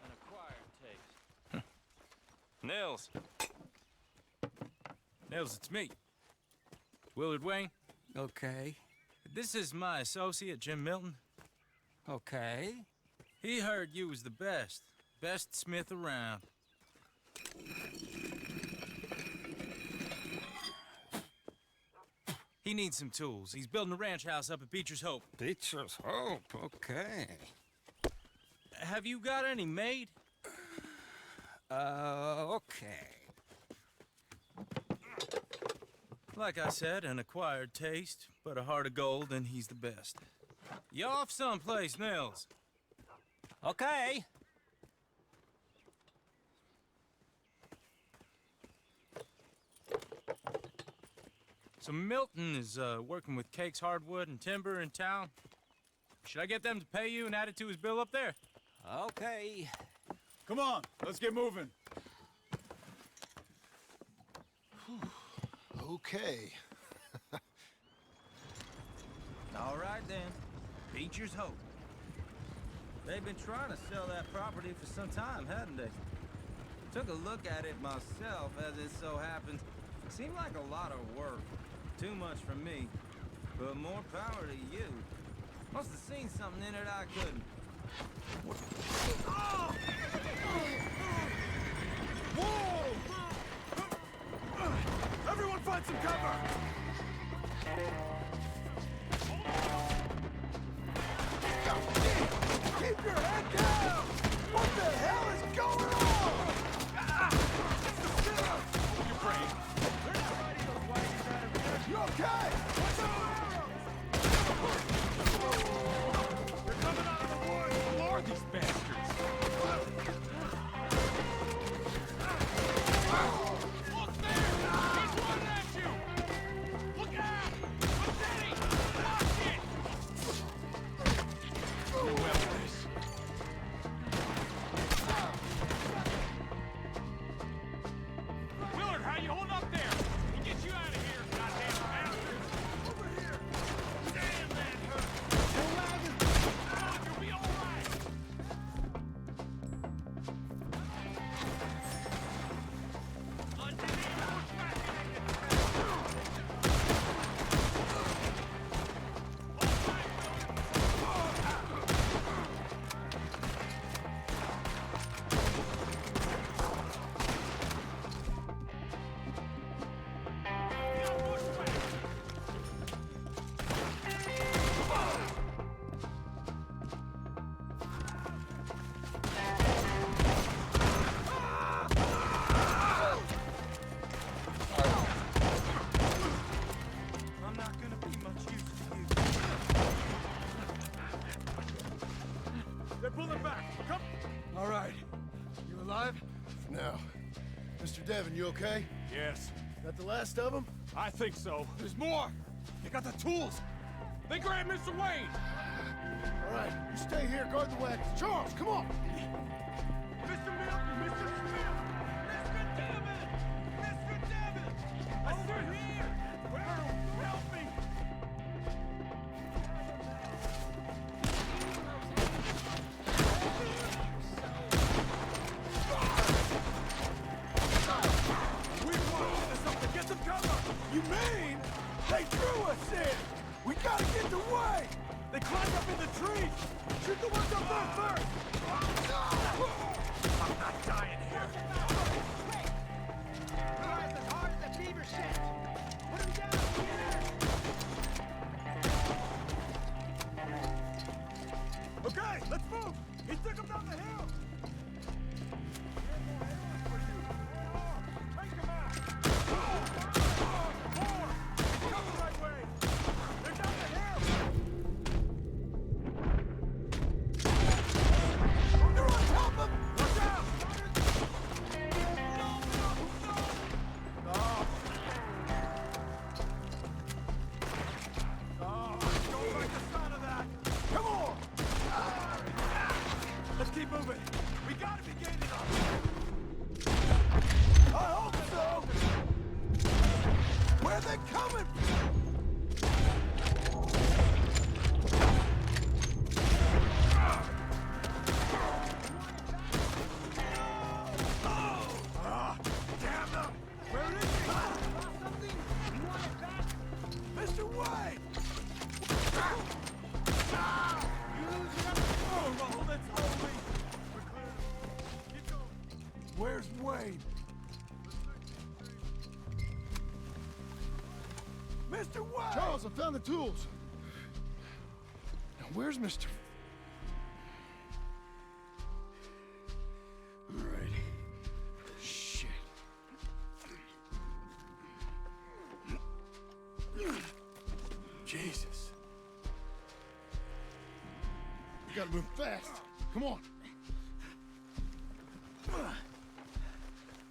Speaker 4: an acquired taste.
Speaker 17: Nils. Nils, it's me. Willard Wayne.
Speaker 4: Okay.
Speaker 17: This is my associate, Jim Milton.
Speaker 4: Okay.
Speaker 17: He heard you was the best. Best smith around. He needs some tools. He's building a ranch house up at Beecher's Hope.
Speaker 4: Beecher's Hope, okay.
Speaker 17: Have you got any made?
Speaker 4: Okay.
Speaker 17: Like I said, an acquired taste, but a heart of gold, and he's the best. You off someplace, Nils?
Speaker 4: Okay.
Speaker 17: So Milton is working with Cakes Hardwood and Timber in town. Should I get them to pay you and add it to his bill up there?
Speaker 4: Okay.
Speaker 11: Come on, let's get moving.
Speaker 3: Okay.
Speaker 2: All right then, Beecher's Hope. They've been trying to sell that property for some time, hadn't they? Took a look at it myself, as it so happens. Seemed like a lot of work. Too much for me, but more power to you. Must have seen something in it I couldn't.
Speaker 3: Whoa! Everyone find some cover! your head down! What the hell is going on?
Speaker 1: Your brain. They're not riding those wagons out of here.
Speaker 3: You okay?
Speaker 1: They're coming out of the woods. Who are these bastards? Look there! He's running at you! Look out! I'm steady! Watch it! You well this. Willard, how you holding up there? We'll get you out of here, goddamn bastards! Over here! Damn, that hurt! Come on, you'll be all right! I'm not gonna be much use to you. They're pulling back. Come.
Speaker 3: All right. You alive? No. Mr. Devon, you okay?
Speaker 1: Yes,
Speaker 3: That the last of them?
Speaker 1: I think so. There's more. They got the tools. They grabbed Mr. Wayne.
Speaker 3: All right, you stay here, guard the wagons. Charles, come on!
Speaker 1: Mr. Milton, Mr. Smith, Mr. Devon, Mr. Devon. Over here. Where? Help me.
Speaker 3: We want to get something. Get some cover! You mean they drew us in? We gotta get the way! They climbed up in the trees! Shoot the ones up there first!
Speaker 1: I'm not dying here.
Speaker 6: Drive as hard as the beaver shed. Put him down here.
Speaker 1: Okay, let's move. He took him down the hill. Take him out. More. He's coming the right way. They're down the hill.
Speaker 3: They're on top of...
Speaker 1: Watch out. Oh, I don't like the sound of that. Come on. Let's keep moving. We gotta be gaining up.
Speaker 3: I hope so! Where are they coming from?
Speaker 1: Damn them. Where is he?
Speaker 6: Something? You want it back?
Speaker 3: Mr. White!
Speaker 1: You lose it up. Oh, hold it slowly. We're clear. Keep going.
Speaker 3: Where's Wade? Mr. White! Charles, I found the tools. Now, where's Mr. All right. Shit. Jesus. We gotta move fast. Come on.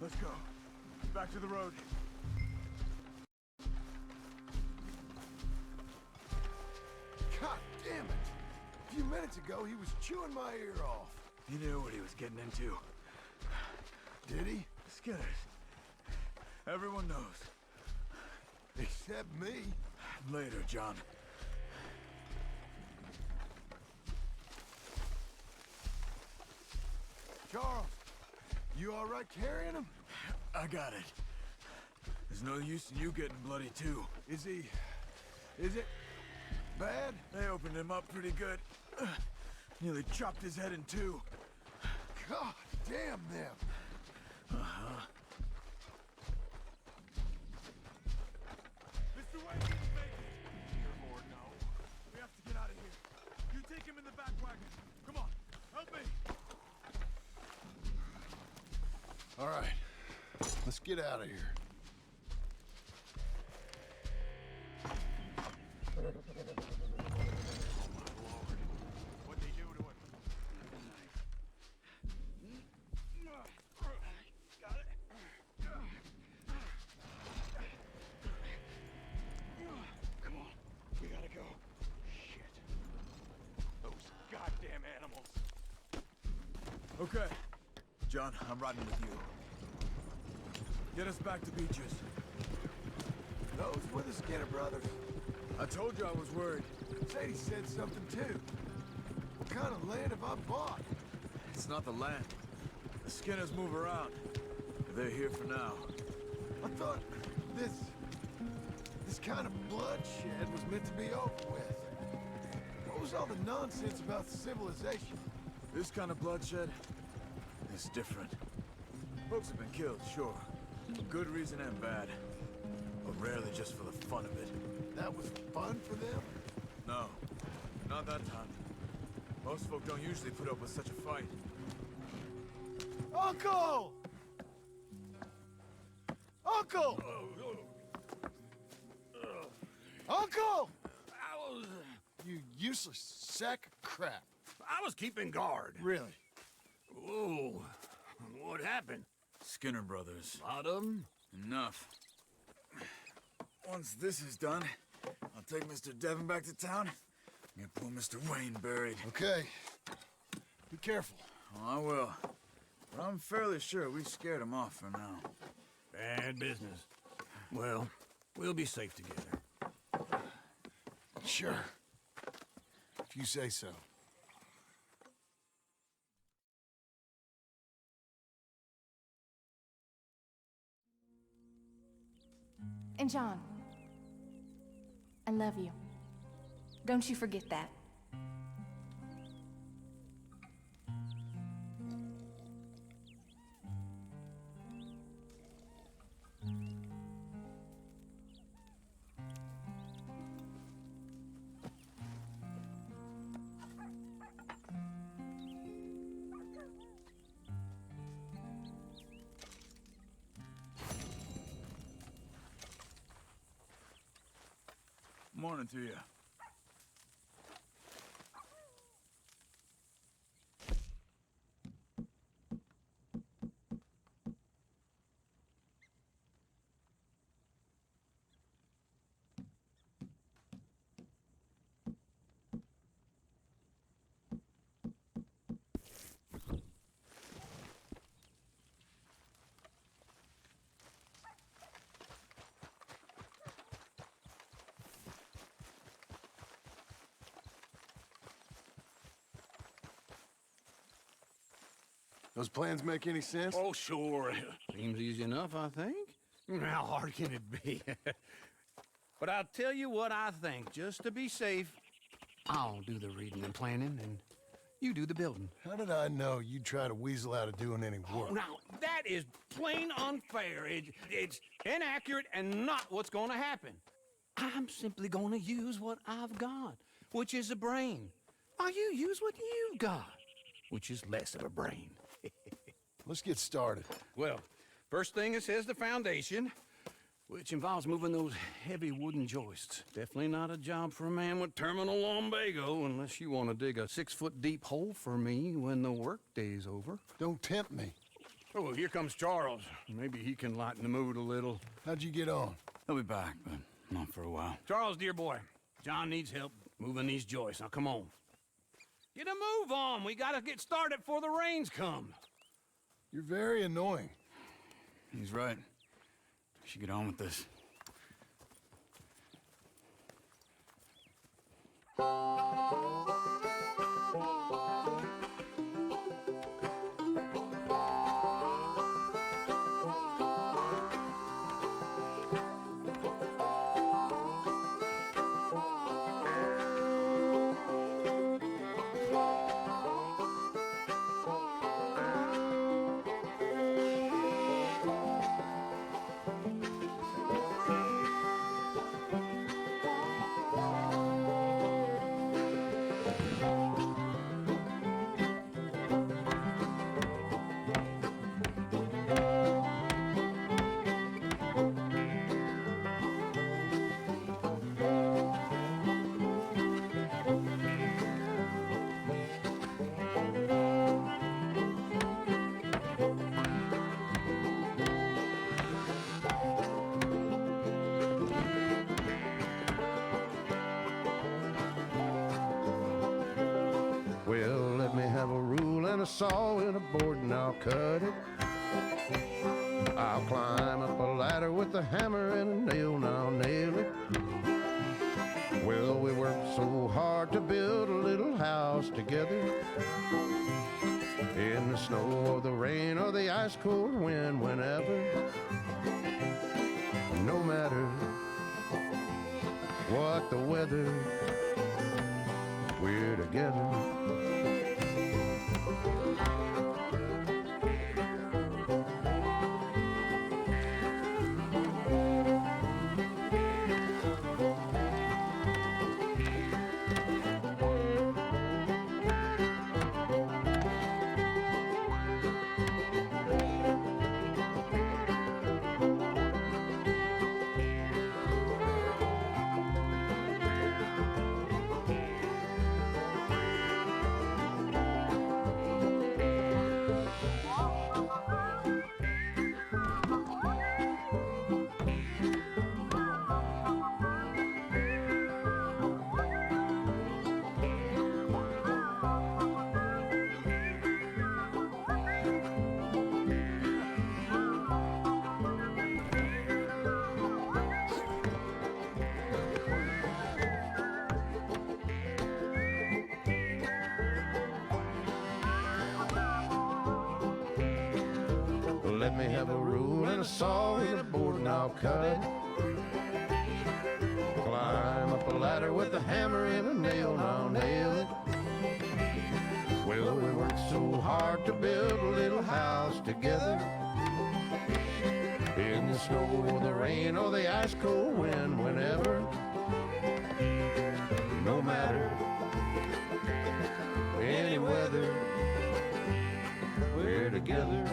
Speaker 1: Let's go. Back to the road.
Speaker 3: God damn it! A few minutes ago, he was chewing my ear off.
Speaker 1: He knew what he was getting into.
Speaker 3: Did he?
Speaker 1: Skinners. Everyone knows.
Speaker 3: Except me.
Speaker 1: Later, John.
Speaker 3: Charles, you all right carrying him?
Speaker 1: I got it. There's no use in you getting bloody too.
Speaker 3: Is it bad?
Speaker 1: They opened him up pretty good. Nearly chopped his head in two.
Speaker 3: God damn them.
Speaker 1: Uh-huh. Mr. Wayne didn't make it. Here, Lord, no. We have to get out of here. You take him in the back wagon. Come on.
Speaker 3: get out of here.
Speaker 6: What'd they do to him? Got it. Come on, we gotta go. Shit. Those goddamn animals.
Speaker 18: Okay. John, I'm riding with you. Get us back to Beaches.
Speaker 3: Those were the Skinner brothers.
Speaker 18: I told you I was worried.
Speaker 3: Sadie said something too. What kind of land have I bought?
Speaker 18: It's not the land. The Skinners move around. They're here for now.
Speaker 3: I thought this kind of bloodshed was meant to be over with. What was all the nonsense about civilization?
Speaker 18: This kind of bloodshed is different. Folks have been killed, sure. For good reason and bad. But rarely just for the fun of it.
Speaker 3: That was fun for them?
Speaker 18: No, not that time. Most folk don't usually put up with such a fight.
Speaker 3: Uncle! Uncle! Uncle! You useless sack of crap.
Speaker 7: I was keeping guard.
Speaker 3: Really?
Speaker 7: Whoa. What happened?
Speaker 18: Skinner brothers.
Speaker 7: Lot of them?
Speaker 18: Enough. Once this is done, I'll take Mr. Devon back to town and get poor Mr. Wayne buried.
Speaker 3: Okay. Be careful.
Speaker 18: Oh, I will. But I'm fairly sure we scared him off for now.
Speaker 7: Bad business. Well, we'll be safe together.
Speaker 3: Sure. If you say so.
Speaker 8: And John, I love you. Don't you forget that.
Speaker 18: Morning to you.
Speaker 3: Those plans make any sense?
Speaker 7: Oh, sure. Seems easy enough, I think. How hard can it be? But I'll tell you what I think, just to be safe. I'll do the reading and planning, and you do the building.
Speaker 3: How did I know you'd try to weasel out of doing any work?
Speaker 7: Oh, now, that is plain unfair. It's inaccurate and not what's going to happen. I'm simply going to use what I've got, which is a brain. While you use what you've got, which is less of a brain.
Speaker 3: Let's get started.
Speaker 7: Well, first thing it says the foundation, which involves moving those heavy wooden joists. Definitely not a job for a man with terminal lumbago, unless you want to dig a 6-foot deep hole for me when the workday's over.
Speaker 3: Don't tempt me.
Speaker 7: Oh, well, here comes Charles. Maybe he can lighten the mood a little.
Speaker 3: How'd you get on?
Speaker 11: He'll be back, but not for a while.
Speaker 7: Charles, dear boy, John needs help moving these joists. Now, come on. Get a move on. We gotta get started before the rains come.
Speaker 3: You're very annoying.
Speaker 11: He's right. We should get on with this.
Speaker 19: a saw and a board and I'll cut it. I'll climb up a ladder with a hammer and a nail and I'll nail it. Well, we worked so hard to build a little house together. In the snow or the rain or the ice cold wind, whenever. No matter what the weather, we're together. Let me have a rule and a saw and a board and I'll cut it. Climb up a ladder with a hammer and a nail and I'll nail it. Well, we worked so hard to build a little house together. In the snow or the rain or the ice cold wind, whenever. No matter any weather, we're together.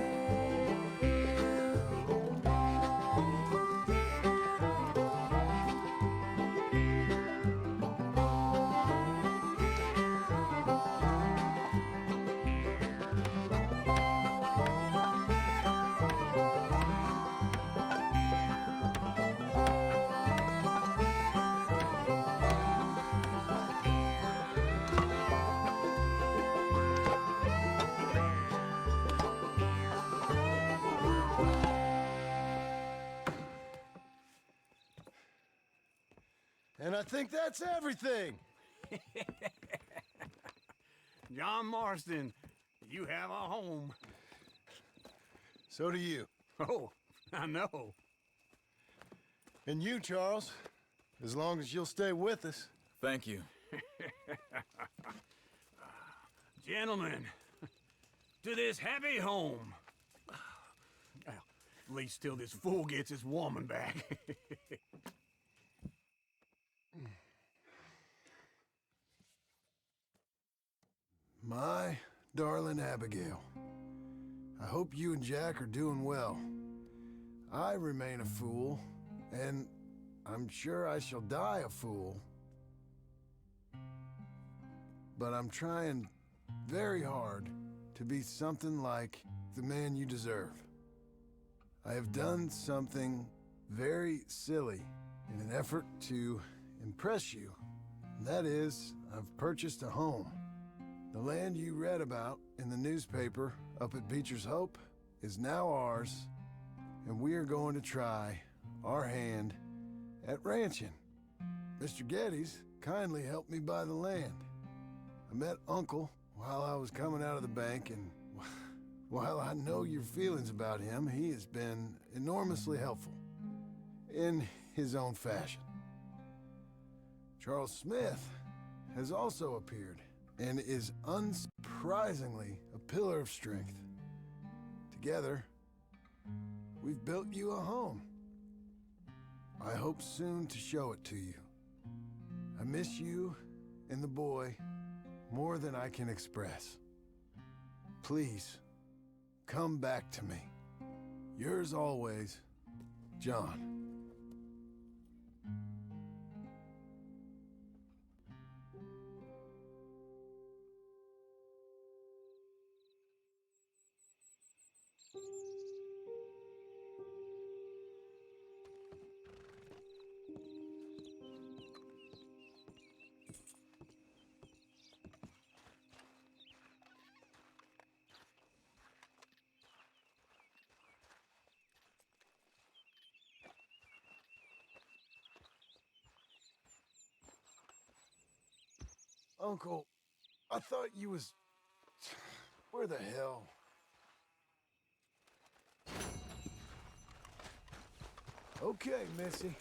Speaker 3: And I think that's everything.
Speaker 7: John Marston, you have a home.
Speaker 3: So do you.
Speaker 7: Oh, I know.
Speaker 3: And you, Charles, as long as you'll stay with us.
Speaker 18: Thank you.
Speaker 7: Gentlemen, to this happy home. Well, at least till this fool gets his woman back.
Speaker 3: My darling Abigail, I hope you and Jack are doing well. I remain a fool, and I'm sure I shall die a fool. But I'm trying very hard to be something like the man you deserve. I have done something very silly in an effort to impress you. And that is, I've purchased a home. The land you read about in the newspaper up at Beecher's Hope is now ours, and we are going to try our hand at ranching. Mr. Geddes kindly helped me buy the land. I met Uncle while I was coming out of the bank, and while I know your feelings about him, he has been enormously helpful in his own fashion. Charles Smith has also appeared and is unsurprisingly a pillar of strength. Together, we've built you a home. I hope soon to show it to you. I miss you and the boy more than I can express. Please, come back to me. Yours always, John. Uncle, I thought you was... Where the hell? Okay, Missy.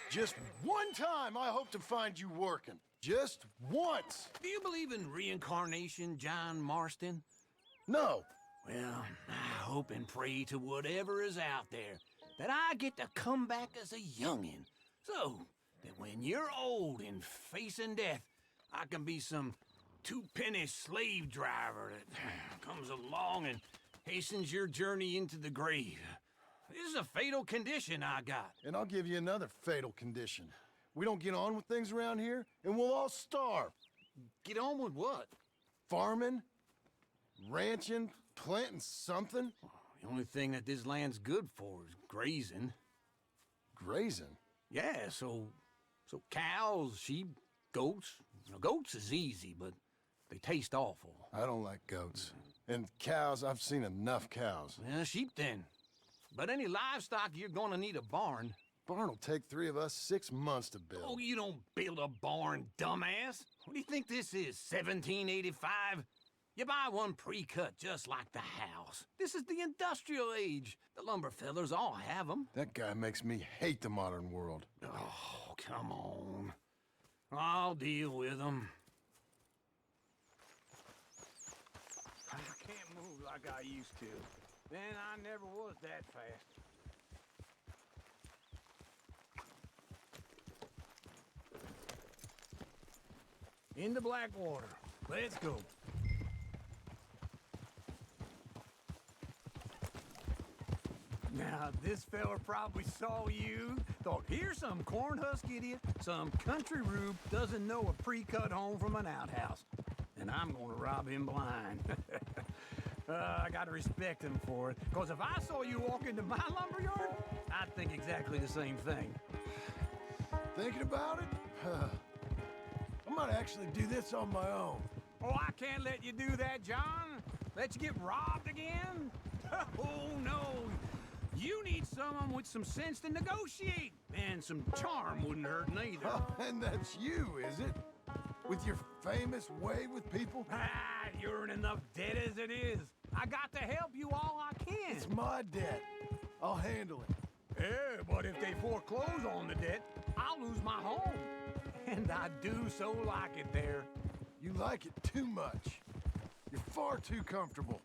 Speaker 3: Just one time I hope to find you working. Just once.
Speaker 7: Do you believe in reincarnation, John Marston?
Speaker 3: No.
Speaker 7: Well, I hope and pray to whatever is out there that I get to come back as a youngin'. So that when you're old and facing death, I can be some two-penny slave driver that comes along and hastens your journey into the grave. This is a fatal condition I got.
Speaker 3: And I'll give you another fatal condition. We don't get on with things around here, and we'll all starve.
Speaker 7: Get on with what?
Speaker 3: Farming, ranching, planting something.
Speaker 7: The only thing that this land's good for is grazing.
Speaker 3: Grazing?
Speaker 7: Yeah, so cows, sheep, goats. You know, goats is easy, but they taste awful.
Speaker 3: I don't like goats. And cows, I've seen enough cows.
Speaker 7: Yeah, sheep then. But any livestock, you're gonna need a barn.
Speaker 3: Barn will take 3 of us 6 months to build.
Speaker 7: Oh, you don't build a barn, dumbass. What do you think this is, 1785? You buy one pre-cut just like the house. This is the industrial age. The lumber fellers all have them.
Speaker 3: That guy makes me hate the modern world.
Speaker 7: Oh, come on. I'll deal with them.
Speaker 4: I can't move like I used to. Then I never was that fast. Into Blackwater. Let's go. Now, this fella probably saw you, thought, here's some cornhusk idiot, some country rube doesn't know a pre-cut home from an outhouse. And I'm gonna rob him blind. I gotta respect him for it, because if I saw you walk into my lumberyard, I'd think exactly the same thing.
Speaker 3: Thinking about it? I might actually do this on my own.
Speaker 4: Oh, I can't let you do that, John. Let you get robbed again? Oh, no. You need someone with some sense to negotiate. And some charm wouldn't hurt neither.
Speaker 3: Oh, and that's you, is it? With your famous way with people?
Speaker 4: Ah, you're in enough debt as it is. I got to help you all I can.
Speaker 3: It's my debt. I'll handle it.
Speaker 4: Yeah, but if they foreclose on the debt, I'll lose my home. And I do so like it there.
Speaker 3: You like it too much. You're far too comfortable.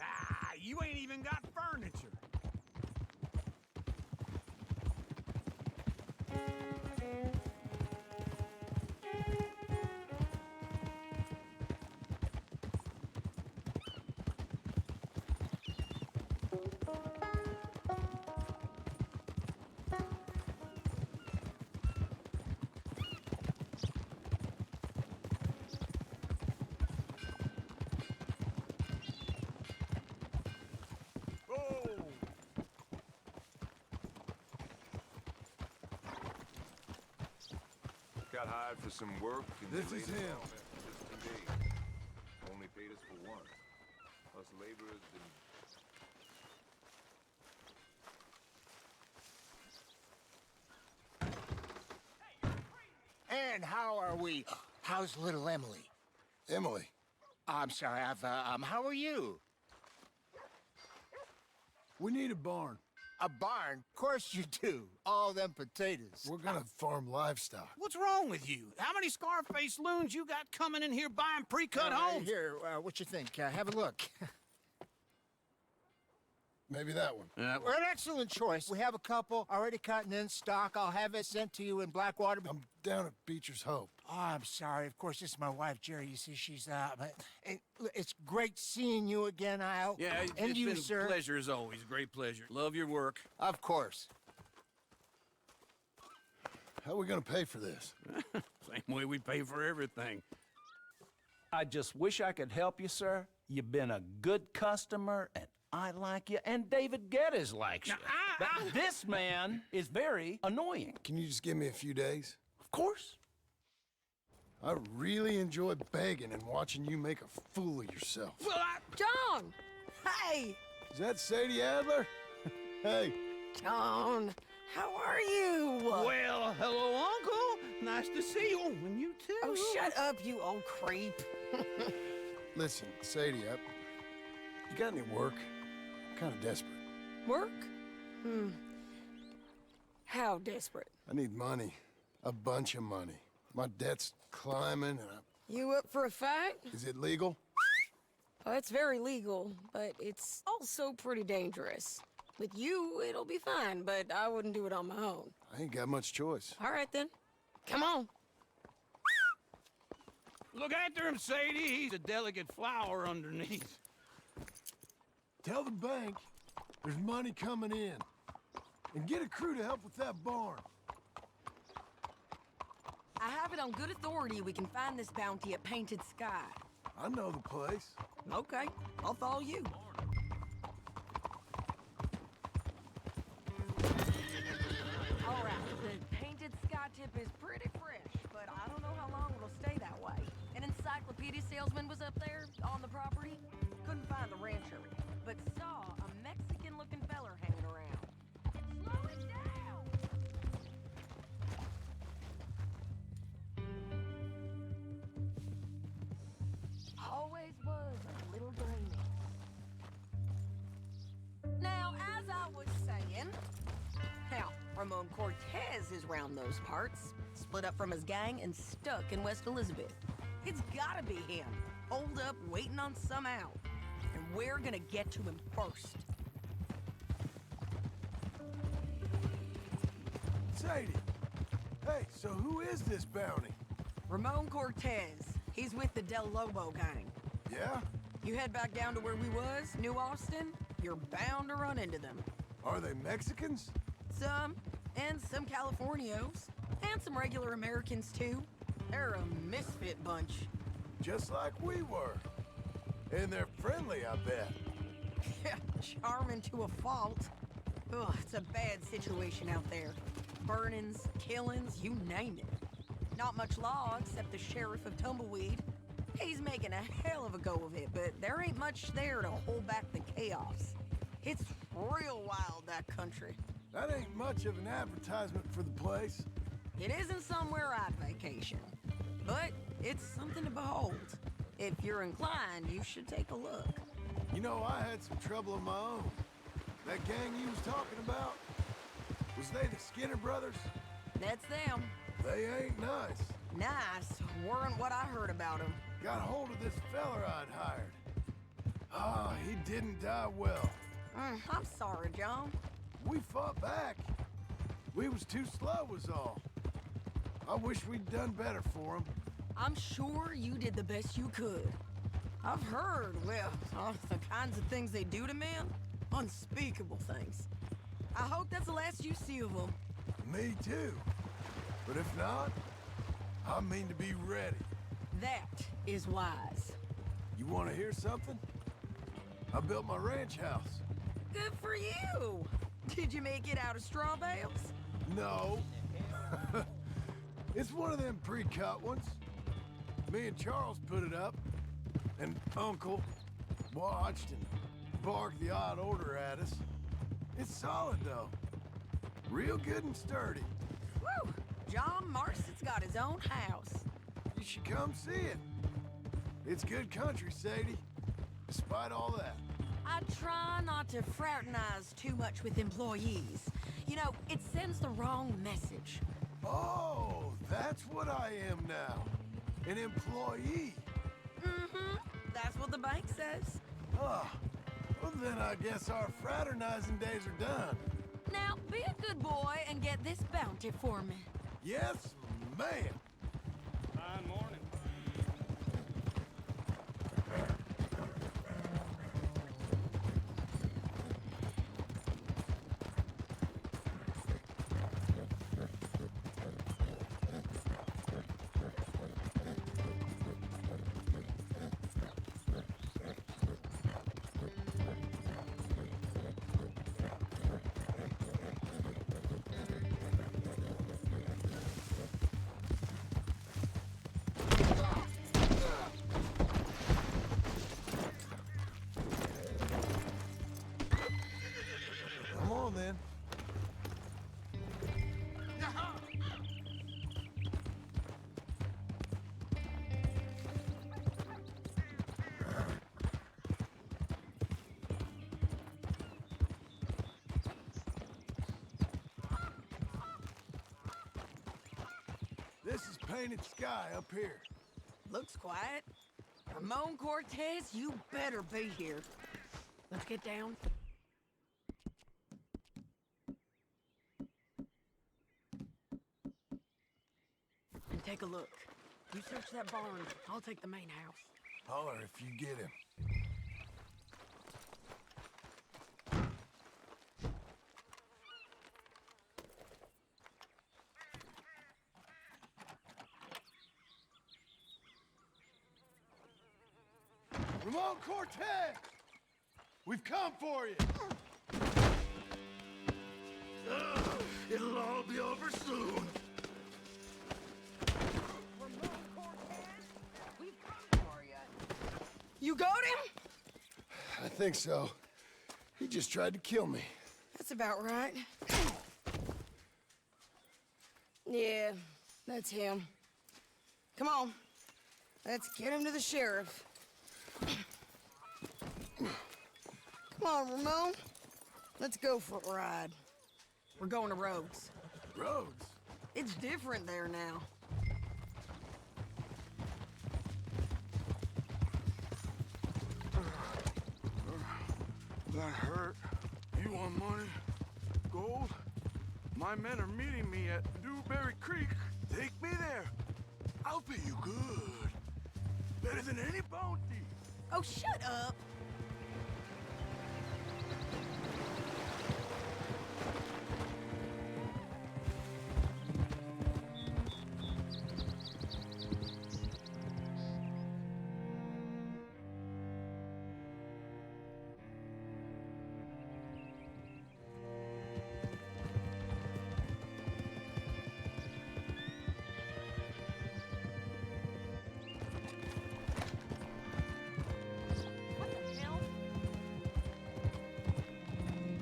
Speaker 4: Ah, you ain't even got furniture.
Speaker 20: Got hired for some work. And
Speaker 3: This is him.
Speaker 20: Just 2 days. Only paid us for one. Us laborers didn't...
Speaker 10: And how are we? How's little Emily?
Speaker 3: Emily?
Speaker 10: I'm sorry, how are you?
Speaker 3: We need a barn.
Speaker 10: A barn? Of course you do. All them potatoes.
Speaker 3: We're gonna farm livestock.
Speaker 7: What's wrong with you? How many Scarface loons you got coming in here buying pre-cut homes?
Speaker 10: Here, what you think? Have a look.
Speaker 3: Maybe that one.
Speaker 10: We're an excellent choice. We have a couple already cut and in stock. I'll have it sent to you in Blackwater.
Speaker 3: I'm down at Beecher's Hope.
Speaker 10: Oh, I'm sorry. Of course, this is my wife, Jerry. You see, she's but it's great seeing you again, Al.
Speaker 7: Yeah,
Speaker 10: and
Speaker 7: it's
Speaker 10: you,
Speaker 7: been
Speaker 10: sir.
Speaker 7: a pleasure as always. Great pleasure. Love your work.
Speaker 10: Of course.
Speaker 3: How are we gonna pay for this?
Speaker 7: Same way we pay for everything.
Speaker 2: I just wish I could help you, sir. You've been a good customer, and I like you, and David Geddes likes you. But this man is very annoying.
Speaker 3: Can you just give me a few days?
Speaker 2: Of course.
Speaker 3: I really enjoy begging and watching you make a fool of yourself.
Speaker 15: John! Hey!
Speaker 3: Is that Sadie Adler? Hey.
Speaker 15: John, how are you?
Speaker 4: Well, hello, Uncle. Nice to see you. And you too.
Speaker 15: Oh, shut up, you old creep.
Speaker 3: Listen, Sadie, you got any work? I'm kind of desperate.
Speaker 15: Work? How desperate?
Speaker 3: I need money. A bunch of money. My debt's climbing, and
Speaker 15: You up for a fight?
Speaker 3: Is it legal?
Speaker 15: Oh, it's very legal, but it's also pretty dangerous. With you, it'll be fine, but I wouldn't do it on my own.
Speaker 3: I ain't got much choice.
Speaker 15: All right, then. Come on.
Speaker 4: Look after him, Sadie. He's a delicate flower underneath.
Speaker 3: Tell the bank there's money coming in. And get a crew to help with that barn.
Speaker 16: I have it on good authority we can find this bounty at Painted Sky.
Speaker 3: I know the place.
Speaker 16: Okay, I'll follow you. All right, the Painted Sky tip is pretty fresh, but I don't know how long it'll stay that way. An encyclopedia salesman was up there on the property. Couldn't find the rancher, but saw a Mexican-looking feller hanging around. Slow it down! Always was a little dreamy. Now, as I was saying, now, Ramon Cortez is round those parts, split up from his gang and stuck in West Elizabeth. It's gotta be him, holed up, waiting on some out. And we're gonna get to him first.
Speaker 3: Sadie! Hey, so who is this bounty?
Speaker 16: Ramon Cortez. He's with the Del Lobo gang.
Speaker 3: Yeah?
Speaker 16: You head back down to where we was, New Austin, you're bound to run into them.
Speaker 3: Are they Mexicans?
Speaker 16: Some, and some Californios, and some regular Americans too. They're a misfit bunch.
Speaker 3: Just like we were. And they're friendly, I bet.
Speaker 16: Yeah, charming to a fault. Ugh, it's a bad situation out there. Burnings, killings, you name it. Not much law except the sheriff of Tumbleweed. He's making a hell of a go of it, but there ain't much there to hold back the chaos. It's real wild, that country.
Speaker 3: That ain't much of an advertisement for the place.
Speaker 16: It isn't somewhere I'd vacation, but it's something to behold. If you're inclined, you should take a look.
Speaker 3: You know, I had some trouble of my own. That gang you was talking about, was they the Skinner brothers?
Speaker 16: That's them.
Speaker 3: They ain't nice.
Speaker 16: Nice weren't what I heard about them.
Speaker 3: Got hold of this feller I'd hired. Ah, he didn't die well.
Speaker 16: I'm sorry, John.
Speaker 3: We fought back. We was too slow was all. I wish we'd done better for him.
Speaker 16: I'm sure you did the best you could. I've heard, well, the kinds of things they do to men. Unspeakable things. I hope that's the last you see of them.
Speaker 3: Me too. But if not, I mean to be ready.
Speaker 16: That is wise.
Speaker 3: You want to hear something? I built my ranch house.
Speaker 16: Good for you. Did you make it out of straw bales?
Speaker 3: No. It's one of them pre-cut ones. Me and Charles put it up, and Uncle watched and barked the odd order at us. It's solid, though. Real good and sturdy.
Speaker 16: Woo! John Marston's got his own house.
Speaker 3: You should come see it. It's good country, Sadie. Despite all that.
Speaker 16: I try not to fraternize too much with employees. You know, it sends the wrong message.
Speaker 3: Oh, that's what I am now. An employee.
Speaker 16: Mm-hmm. That's what the bank says.
Speaker 3: Ah, well then I guess our fraternizing days are done.
Speaker 16: Now, be a good boy and get this bounty for me.
Speaker 3: Yes, ma'am.
Speaker 1: Fine morning.
Speaker 3: This is painted sky up here.
Speaker 16: Looks quiet. Ramon Cortez, you better be here. Let's get down. And take a look. You search that barn. I'll take the main house.
Speaker 3: Holler if you get him. Ramon Cortez! We've come for you!
Speaker 1: It'll all be over soon.
Speaker 16: You got him?
Speaker 3: I think so. He just tried to kill me.
Speaker 16: That's about right. Yeah, that's him. Come on. Let's get him to the sheriff. Come on, Ramon. Let's go for a ride. We're going to Rhodes.
Speaker 3: Rhodes?
Speaker 16: It's different there now.
Speaker 18: That hurt. You want money? Gold? My men are meeting me at Newberry Creek. Take me there. I'll pay you good. Better than any bounty.
Speaker 16: Oh, shut up.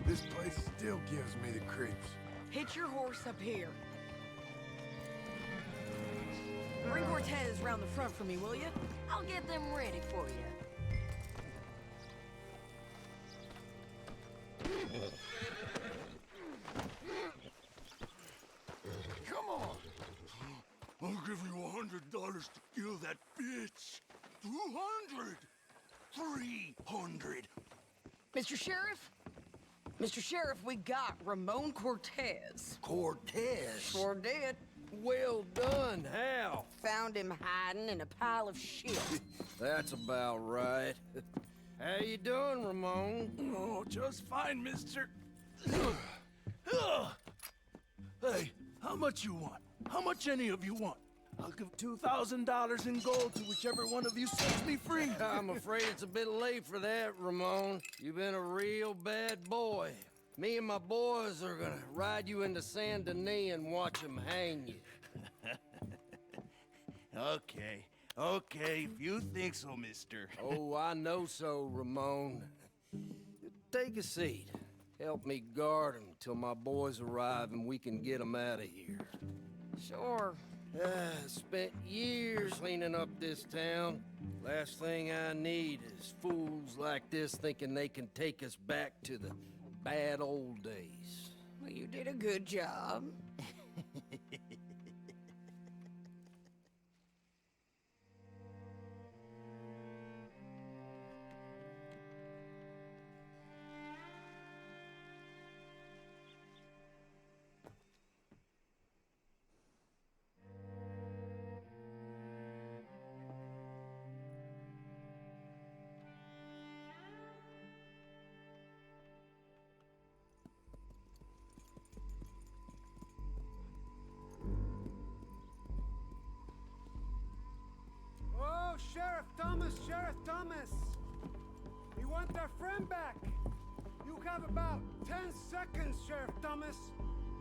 Speaker 3: This place still gives me the creeps.
Speaker 16: Hitch your horse up here. Bring Cortez round the front for me, will you? I'll get them ready for you.
Speaker 18: Come on. I'll give you $100 to kill that bitch. 200. 300.
Speaker 16: Mr. Sheriff? Mr. Sheriff, we got Ramon Cortez.
Speaker 7: Cortez?
Speaker 16: Sure did.
Speaker 7: Well done. How?
Speaker 16: Found him hiding in a pile of shit.
Speaker 7: That's about right. How you doing, Ramon?
Speaker 18: Oh, just fine, mister. Hey, how much you want? How much any of you want? I'll give $2,000 in gold to whichever one of you sets me free.
Speaker 7: I'm afraid it's a bit late for that, Ramon. You've been a real bad boy. Me and my boys are gonna ride you into Saint Denis and watch them hang you.
Speaker 18: Okay, if you think so, mister.
Speaker 7: Oh, I know so, Ramon. Take a seat. Help me guard them till my boys arrive and we can get them out of here.
Speaker 16: Sure.
Speaker 7: Spent years cleaning up this town. Last thing I need is fools like this thinking they can take us back to the bad old days.
Speaker 16: Well, you did a good job.
Speaker 6: Oh, Sheriff Thomas! We want our friend back! You have about 10 seconds, Sheriff Thomas,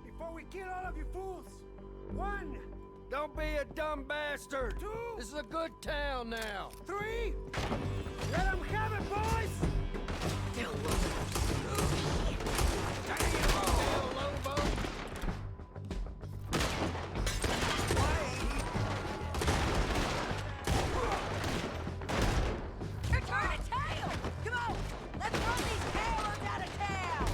Speaker 6: before we kill all of you fools! 1!
Speaker 7: Don't be a dumb bastard!
Speaker 6: 2!
Speaker 7: This is a good town now!
Speaker 6: 3! Let them have it, boys!
Speaker 16: Return to tail! Come on! Let's run these cowards out of town!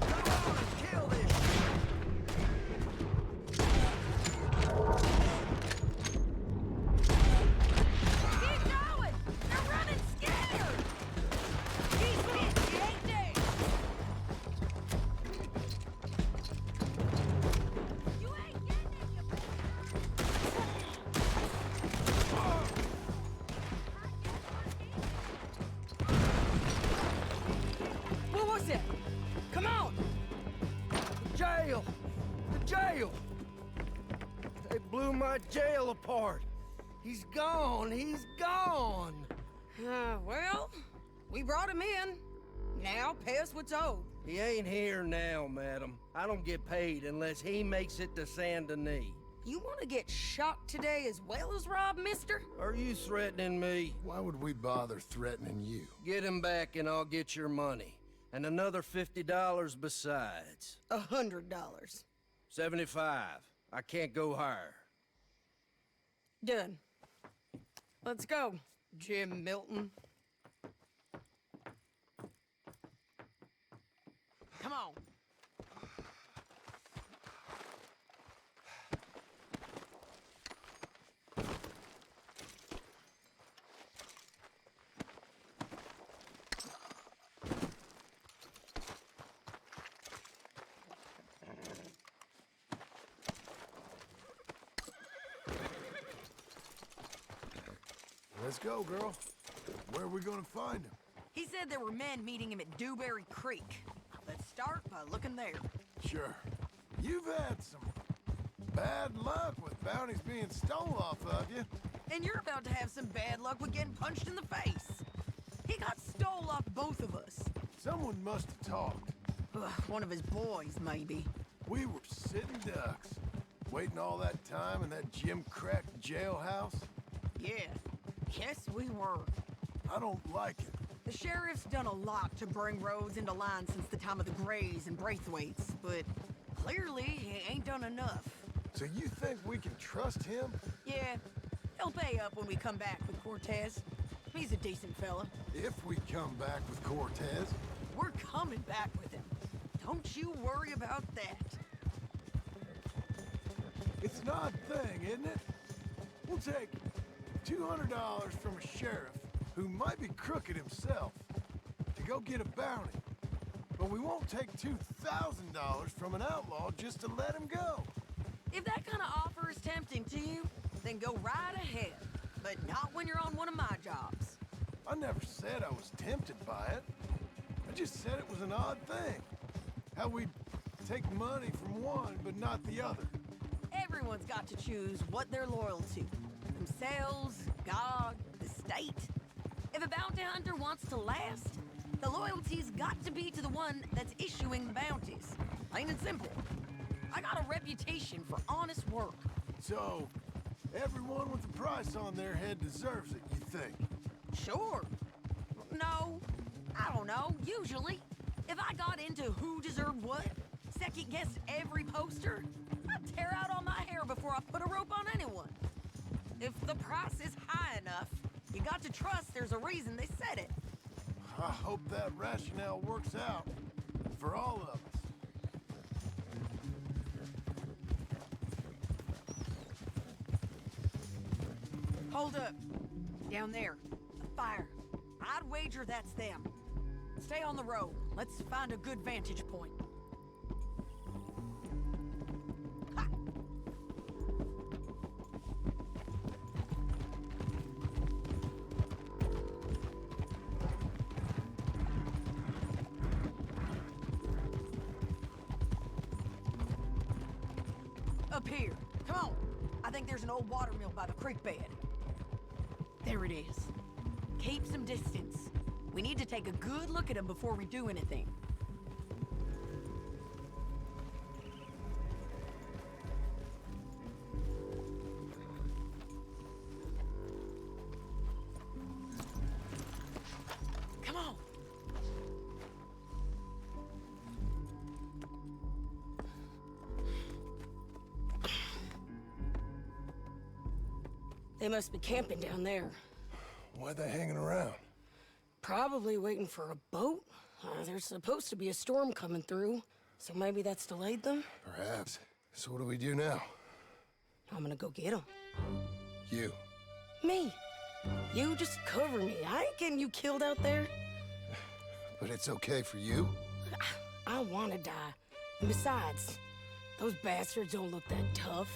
Speaker 7: Come on and kill this shit!
Speaker 10: Come on! Jail! The jail! They blew my jail apart. He's gone. He's gone.
Speaker 16: Well, we brought him in. Now pay us what's owed.
Speaker 10: He ain't here now, madam. I don't get paid unless he makes it to Saint Denis.
Speaker 16: You want to get shot today as well as rob, mister?
Speaker 10: Are you threatening me?
Speaker 3: Why would we bother threatening you?
Speaker 10: Get him back and I'll get your money. And another $50 besides.
Speaker 16: $100.
Speaker 10: 75. I can't go higher.
Speaker 16: Done. Let's go, Jim Milton. Come on.
Speaker 3: Let's go, girl. Where are we gonna find him?
Speaker 16: He said there were men meeting him at Dewberry Creek. Let's start by looking there.
Speaker 3: Sure. You've had some bad luck with bounties being stole off of you.
Speaker 16: And you're about to have some bad luck with getting punched in the face. He got stole off both of us.
Speaker 3: Someone must have talked.
Speaker 16: One of his boys, maybe.
Speaker 3: We were sitting ducks, waiting all that time in that Jim Crack jailhouse.
Speaker 16: Yeah. Yes, we were.
Speaker 3: I don't like it.
Speaker 16: The sheriff's done a lot to bring roads into line since the time of the Grays and Braithwaites, but clearly he ain't done enough.
Speaker 3: So you think we can trust him?
Speaker 16: Yeah, he'll pay up when we come back with Cortez. He's a decent fella.
Speaker 3: If we come back with Cortez.
Speaker 16: We're coming back with him. Don't you worry about that.
Speaker 3: It's an odd thing, isn't it? We'll take $200 from a sheriff who might be crooked himself to go get a bounty. But we won't take $2,000 from an outlaw just to let him go.
Speaker 16: If that kind of offer is tempting to you, then go right ahead. But not when you're on one of my jobs.
Speaker 3: I never said I was tempted by it. I just said it was an odd thing. How we'd take money from one but not the other.
Speaker 16: Everyone's got to choose what they're loyal to. Themselves, God, the state. If a bounty hunter wants to last, the loyalty's got to be to the one that's issuing the bounties. Plain and simple. I got a reputation for honest work.
Speaker 3: So, everyone with a price on their head deserves it, you think?
Speaker 16: Sure. No, I don't know, usually. If I got into who deserved what, second-guessed every poster, I'd tear out all my hair before I put a rope on anyone. If the price is high enough, you got to trust there's a reason they said it.
Speaker 3: I hope that rationale works out for all of us.
Speaker 16: Hold up. Down there. A fire. I'd wager that's them. Stay on the road. Let's find a good vantage point. Ha! Up here. Come on. I think there's an old water mill by the creek bed. There it is. Keep some distance. We need to take a good look at him before we do anything. Come on. They must be camping down there.
Speaker 3: Why are they hanging around?
Speaker 16: Probably waiting for a boat. There's supposed to be a storm coming through, so maybe that's delayed them?
Speaker 3: Perhaps. So what do we do now?
Speaker 16: I'm gonna go get them.
Speaker 3: You.
Speaker 16: Me. You just cover me. I ain't getting you killed out there.
Speaker 3: But it's okay for you?
Speaker 16: I wanna die. And besides, those bastards don't look that tough.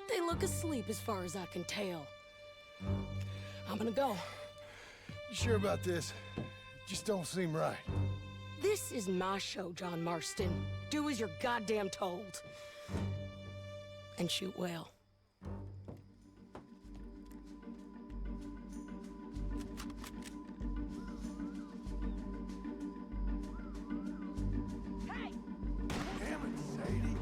Speaker 16: They look asleep as far as I can tell. I'm gonna go.
Speaker 3: You sure about this? Just don't seem right.
Speaker 16: This is my show, John Marston. Do as you're goddamn told. And shoot well.
Speaker 18: Damn it, Sadie.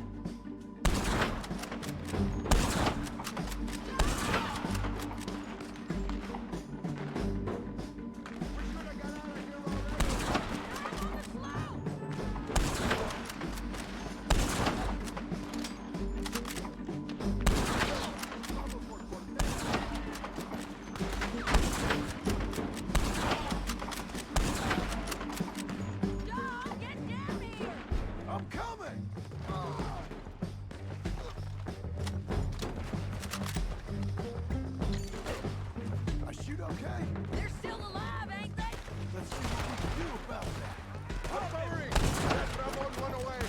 Speaker 18: I'm coming! I shoot okay?
Speaker 16: They're still alive, ain't they?
Speaker 18: Let's see what we can do about that.
Speaker 14: I'm covering! That Ramon went away!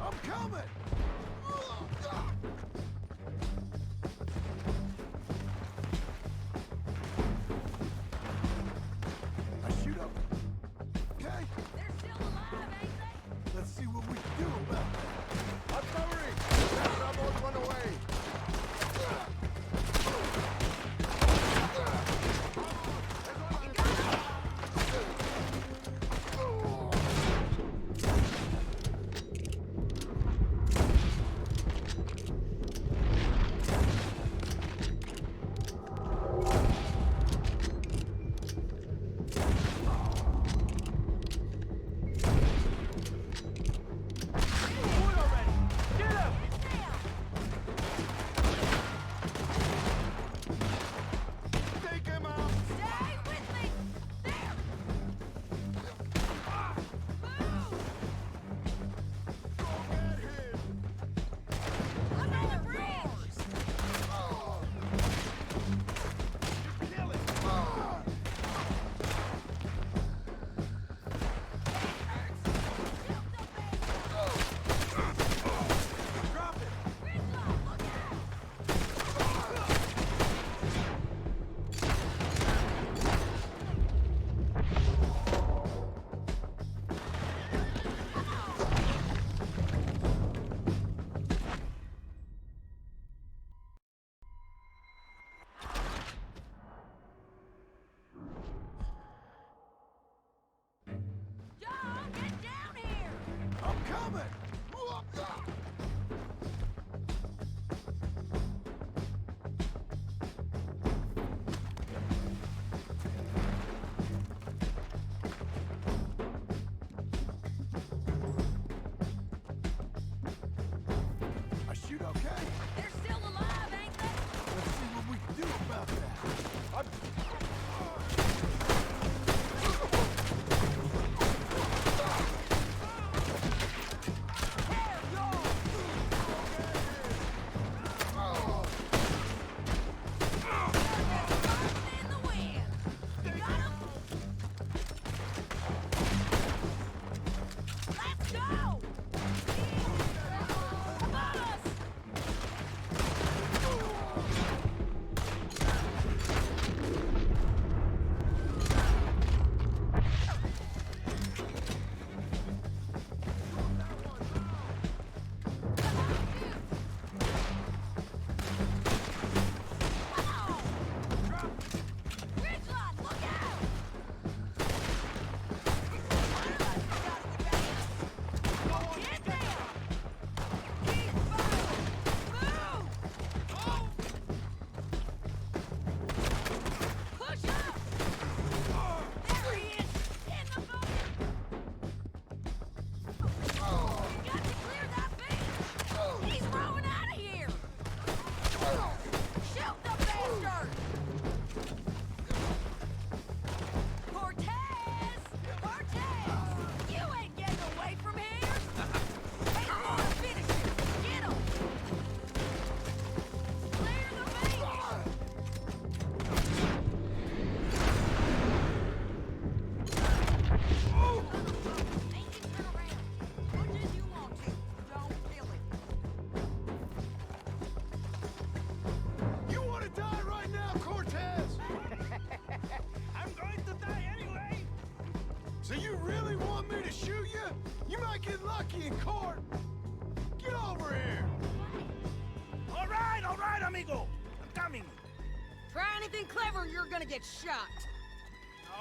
Speaker 18: I'm coming! I shoot up. Okay?
Speaker 16: They're still alive, ain't they?
Speaker 18: Let's see what we can do about that.
Speaker 14: I'm covering! That Ramon went away!
Speaker 3: might get lucky in court. Get over here.
Speaker 6: All right, amigo. I'm coming.
Speaker 16: Try anything clever, you're gonna get shot.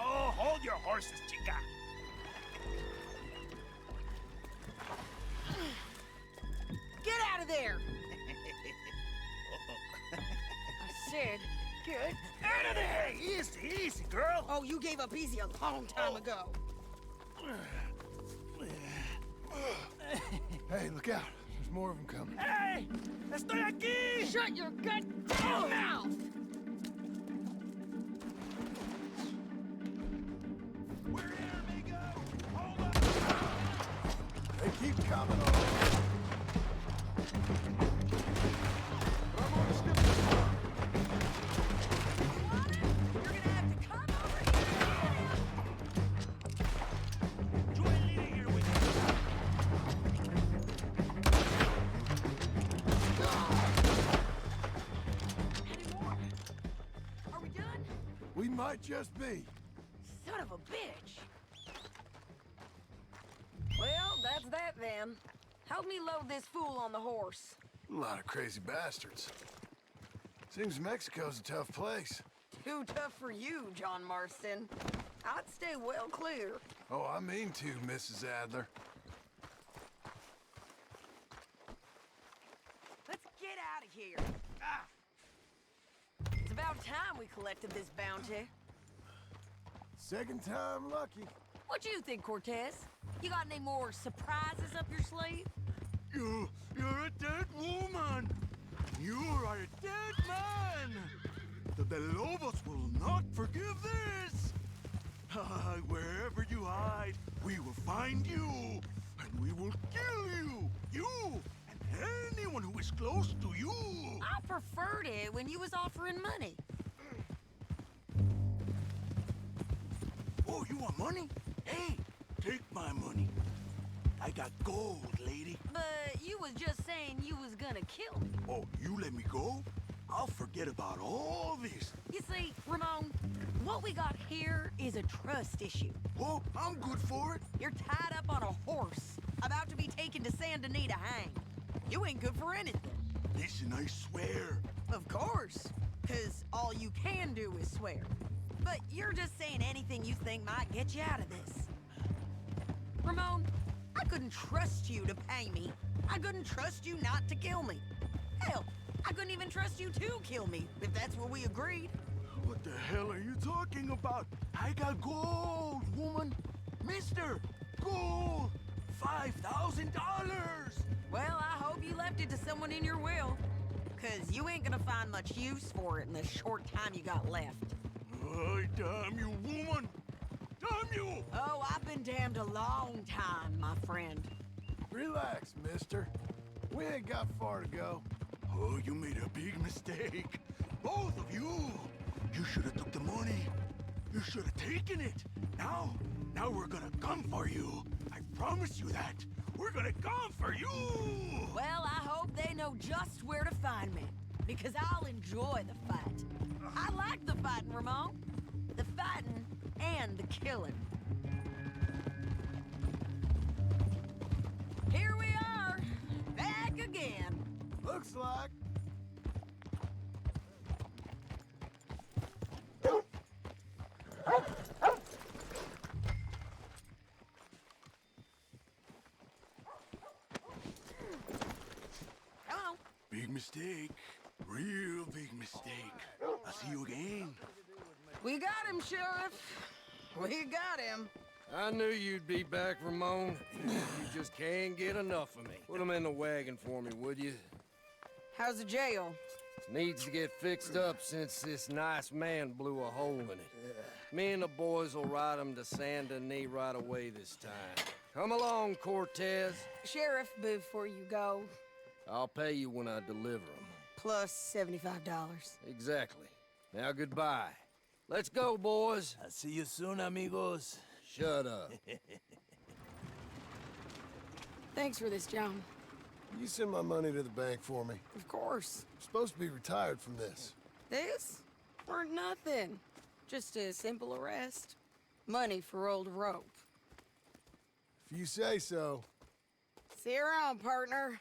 Speaker 6: Oh, hold your horses, chica.
Speaker 16: Get out of there! I said, get
Speaker 6: Out of there! Easy, easy, girl.
Speaker 16: Oh, you gave up easy a long time ago.
Speaker 3: Hey, look out. There's more of them coming.
Speaker 6: Hey! Estoy aquí!
Speaker 16: Shut your goddamn mouth!
Speaker 6: We're here, amigo! Hold up!
Speaker 3: They keep coming on. I'm gonna skip this one.
Speaker 16: You're gonna have to come over here!
Speaker 6: Join Lita here with me.
Speaker 16: Any more? Are we done?
Speaker 3: We might just be.
Speaker 16: Son of a bitch! Well, that's that then. Help me load this fool on the horse.
Speaker 3: A lot of crazy bastards. Seems Mexico's a tough place.
Speaker 16: Too tough for you, John Marston. I'd stay well clear.
Speaker 3: Oh, I mean to, Mrs. Adler.
Speaker 16: Let's get out of here. Ah. It's about time we collected this bounty.
Speaker 3: Second time lucky.
Speaker 16: What you think, Cortez? You got any more surprises up your sleeve?
Speaker 18: You're a dead woman. You are a dead man. The Lobos will not forgive this. Wherever you hide, we will find you, and we will kill you. You and anyone who is close to you.
Speaker 16: I preferred it when you was offering money.
Speaker 18: Oh, you want money? Hey, take my money. I got gold, lady.
Speaker 16: But you was just saying you was gonna kill me.
Speaker 18: Oh, you let me go? I'll forget about all this.
Speaker 16: You see, Ramon, what we got here is a trust issue.
Speaker 18: Oh, I'm good for it.
Speaker 16: You're tied up on a horse, about to be taken to Saint Denis to hang. You ain't good for anything.
Speaker 18: Listen, I swear.
Speaker 16: Of course, because all you can do is swear. But you're just saying anything you think might get you out of this. Ramon, I couldn't trust you to pay me. I couldn't trust you not to kill me. Hell, I couldn't even trust you to kill me, if that's what we agreed.
Speaker 18: What the hell are you talking about? I got gold, woman. Mister, gold. $5,000.
Speaker 16: Well, I hope you left it to someone in your will. Because you ain't gonna find much use for it in the short time you got left.
Speaker 18: Oh, damn you, woman. Damn you!
Speaker 16: Oh, I've been damned a long time, my friend.
Speaker 3: Relax, mister. We ain't got far to go.
Speaker 18: Oh, you made a big mistake. Both of you. You should have took the money. You should have taken it. Now we're gonna come for you. I promise you that. We're gonna come for you.
Speaker 16: Well, I hope they know just where to find me. Because I'll enjoy the fight. I like the fighting, Ramon. The fighting and the killing. Here we are, back again.
Speaker 3: Looks like.
Speaker 16: Hello.
Speaker 18: Big mistake. Real big mistake. I'll see you again.
Speaker 16: We got him, Sheriff. We got him.
Speaker 21: I knew you'd be back, Ramon. You just can't get enough of me. Put him in the wagon for me, would you?
Speaker 16: How's the jail?
Speaker 21: Needs to get fixed up since this nice man blew a hole in it. Me and the boys will ride him to Saint Denis right away this time. Come along, Cortez.
Speaker 16: Sheriff, before you go,
Speaker 21: I'll pay you when I deliver him.
Speaker 16: plus $75.
Speaker 21: Exactly. Now goodbye. Let's go, boys.
Speaker 6: I'll see you soon, amigos.
Speaker 21: Shut up.
Speaker 16: Thanks for this, John.
Speaker 3: You send my money to the bank for me.
Speaker 16: Of course.
Speaker 3: I'm supposed to be retired from this.
Speaker 16: This? For nothing. Just a simple arrest. Money for old rope.
Speaker 3: If you say so.
Speaker 16: See you around, partner.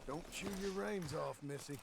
Speaker 3: Don't chew your reins off, Missy.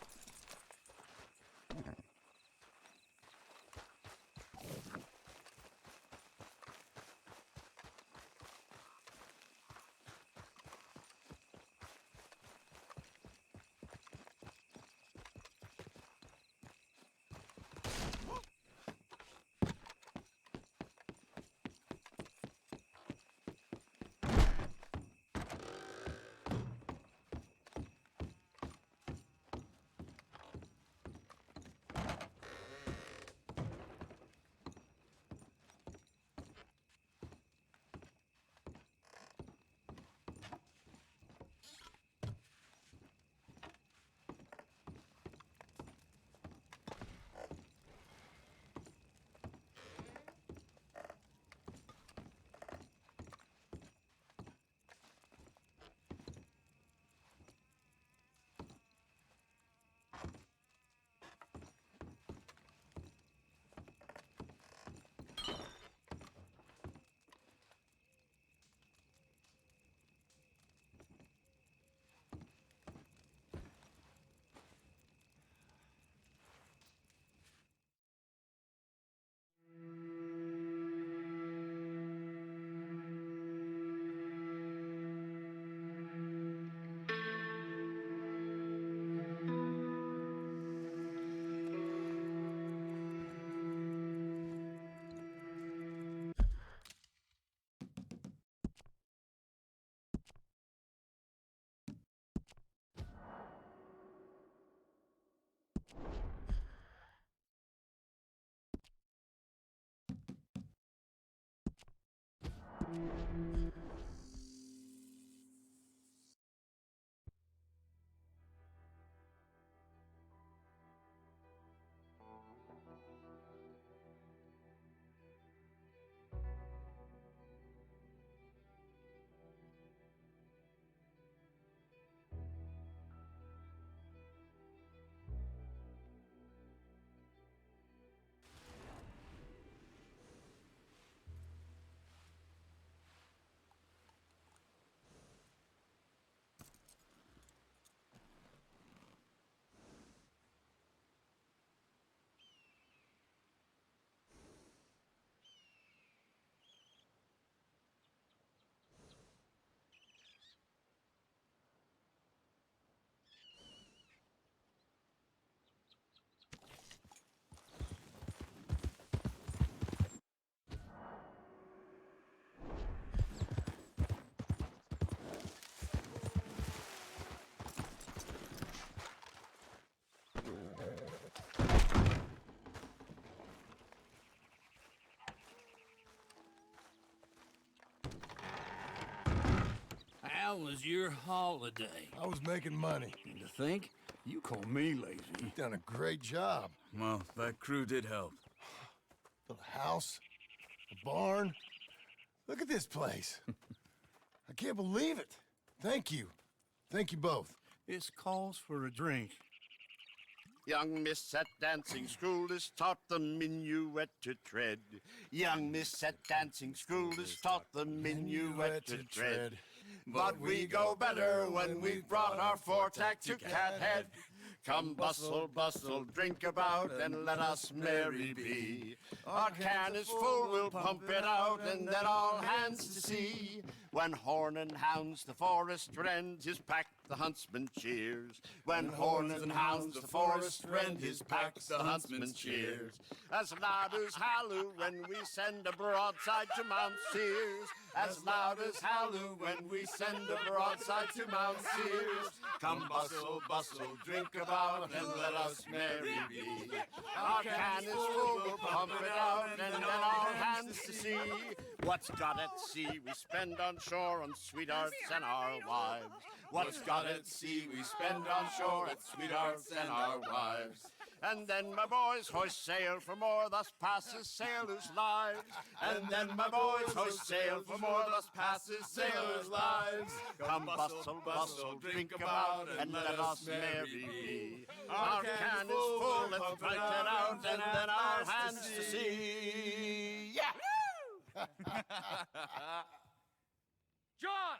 Speaker 7: How was your holiday?
Speaker 3: I was making money.
Speaker 7: And to think, you call me lazy.
Speaker 3: You've done a great job.
Speaker 11: Well, that crew did help.
Speaker 3: Built a house, a barn. Look at this place. I can't believe it. Thank you. Thank you both.
Speaker 7: This calls for a drink.
Speaker 14: Young miss at dancing school is taught the minuet to tread. Young miss at dancing school is taught the minuet to tread. But we go better when we've brought our four-tack to Cathead. Come bustle, bustle, drink about, and let us merry be. Our can is full, we'll pump it out, and then all hands to sea. When horn and hounds the forest rend, his pack the huntsman cheers. When horn and hounds the forest rend, his pack the huntsman cheers. As loud as halloo when we send a broadside to Mount Sears. As loud as halloo when we send a broadside to Mount Sears. Come bustle, bustle, drink about, and let us merry be. Our can is full, we'll pump it out, and then all hands to sea. What's got at sea we spend on shore on sweethearts and our wives. What's got at sea we spend on shore on sweethearts and our wives. And then my boys hoist sail for more, thus passes sailors' lives. And then my boys hoist sail for more, thus passes sailors' lives. Come bustle, bustle, drink about, and let us merry be. Our can is full, let's drink it out, and then our hands to sea. Yeah!
Speaker 1: John!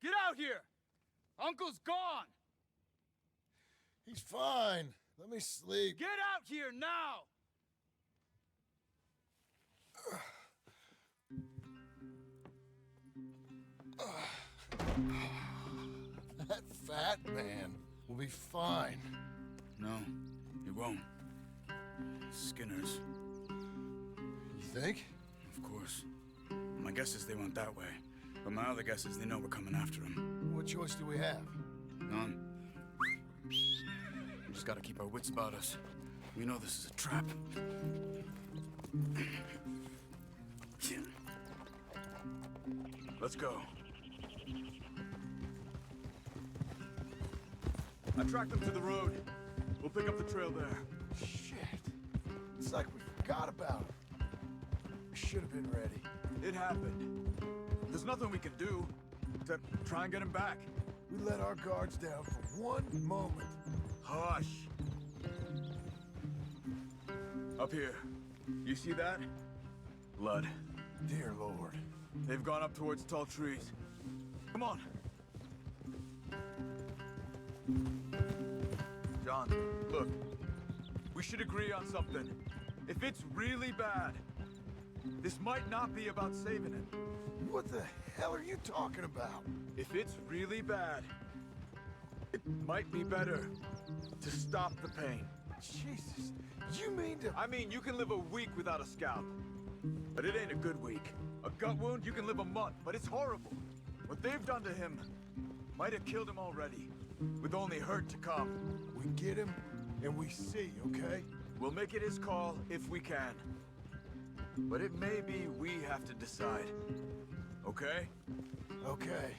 Speaker 1: Get out here! Uncle's gone!
Speaker 3: He's fine. Let me sleep.
Speaker 1: Get out here now!
Speaker 3: That fat man will be fine.
Speaker 11: No, he won't. Skinner's.
Speaker 3: You think?
Speaker 11: Of course. My guess is they went that way. But my other guess is they know we're coming after him.
Speaker 3: What choice do we have?
Speaker 11: None. We just gotta keep our wits about us. We know this is a trap. Let's go.
Speaker 18: I tracked them to the road. We'll pick up the trail there.
Speaker 3: Shit. It's like we forgot about him. We should have been ready.
Speaker 18: It happened. There's nothing we can do except try and get him back.
Speaker 3: We let our guards down for one moment.
Speaker 18: Hush. Up here. You see that? Blood.
Speaker 3: Dear Lord.
Speaker 18: They've gone up towards tall trees. Come on. John, look. We should agree on something. If it's really bad, this might not be about saving it.
Speaker 3: What the hell are you talking about?
Speaker 18: If it's really bad, it might be better to stop the pain.
Speaker 3: Jesus, you mean to...
Speaker 18: I mean, you can live a week without a scalp, but it ain't a good week. A gut wound, you can live a month, but it's horrible. What they've done to him might have killed him already, with only hurt to come.
Speaker 3: We get him, and we see, okay?
Speaker 18: We'll make it his call if we can. But it may be we have to decide. Okay?
Speaker 3: Okay.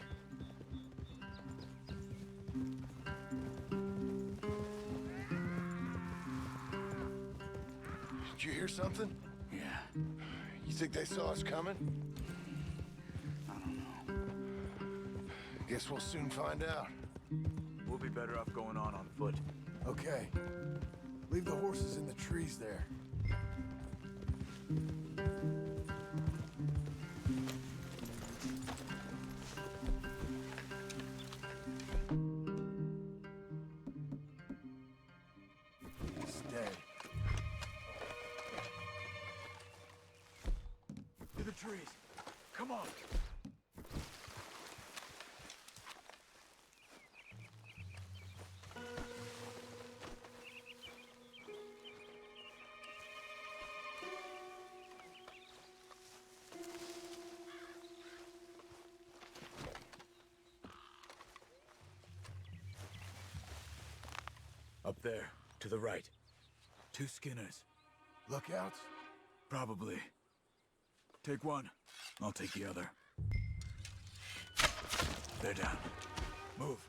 Speaker 3: Did you hear something?
Speaker 11: Yeah.
Speaker 3: You think they saw us coming?
Speaker 11: I don't know.
Speaker 3: Guess we'll soon find out.
Speaker 18: We'll be better off going on foot.
Speaker 3: Okay. Leave the horses in the trees there. Stay.
Speaker 18: To the trees. Come on. Up there, to the right. 2 Skinners.
Speaker 3: Lookouts?
Speaker 18: Probably. Take one. I'll take the other. They're down. Move.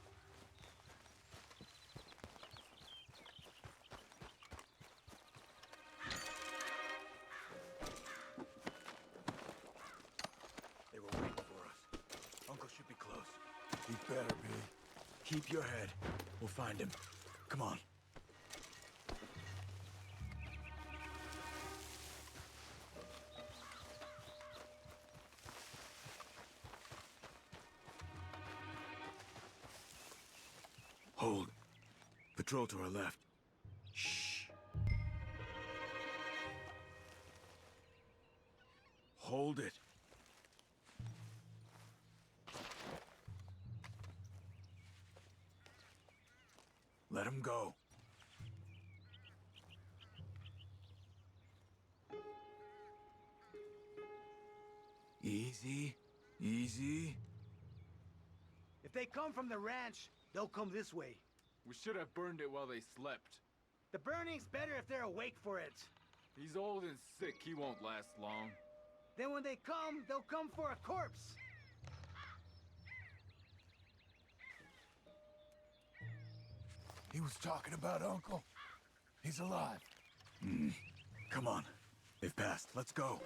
Speaker 18: They were waiting for us. Uncle should be close.
Speaker 3: He better be.
Speaker 18: Keep your head. We'll find him. Come on. Hold. Patrol to our left. Shh. Hold it. Let him go. Easy. Easy.
Speaker 12: If they come from the ranch, they'll come this way.
Speaker 9: We should have burned it while they slept.
Speaker 12: The burning's better if they're awake for it.
Speaker 9: He's old and sick. He won't last long.
Speaker 10: Then when they come, they'll come for a corpse.
Speaker 18: He was talking about Uncle. He's alive. Come on. They've passed. Let's go.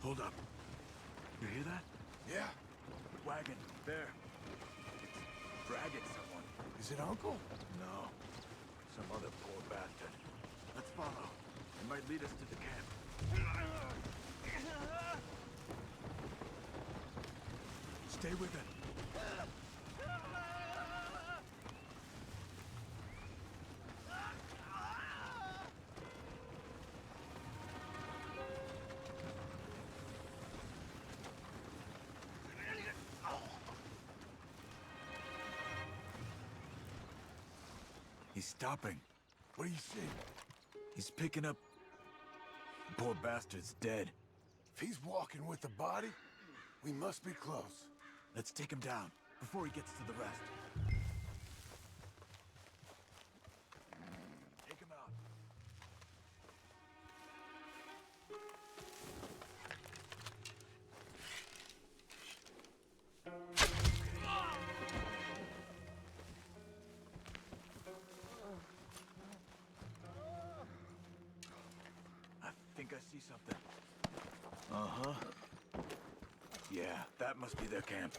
Speaker 18: Hold up. You hear that? Yeah. Wagon, there. It's dragging someone. Is it Uncle? No. Some other poor bastard. Let's follow. It might lead us to the camp. Stay with it. He's stopping. What do you see? He's picking up... The poor bastard's dead. If he's walking with the body, we must be close. Let's take him down, before he gets to the rest. Take him out. I think I see something. Uh-huh. Yeah, that must be their camp.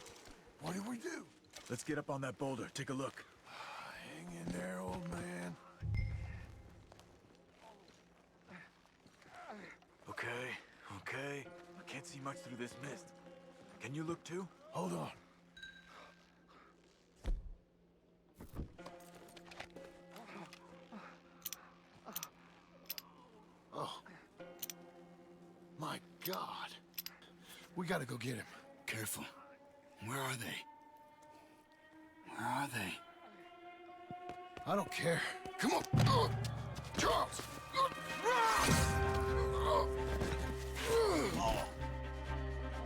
Speaker 18: What do we do? Let's get up on that boulder, take a look. Hang in there, old man. Okay. I can't see much through this mist. Can you look too? Hold on.
Speaker 3: Oh. My God. We gotta go get him.
Speaker 11: Careful. Where are they? Where are they?
Speaker 3: I don't care. Come on. Charles!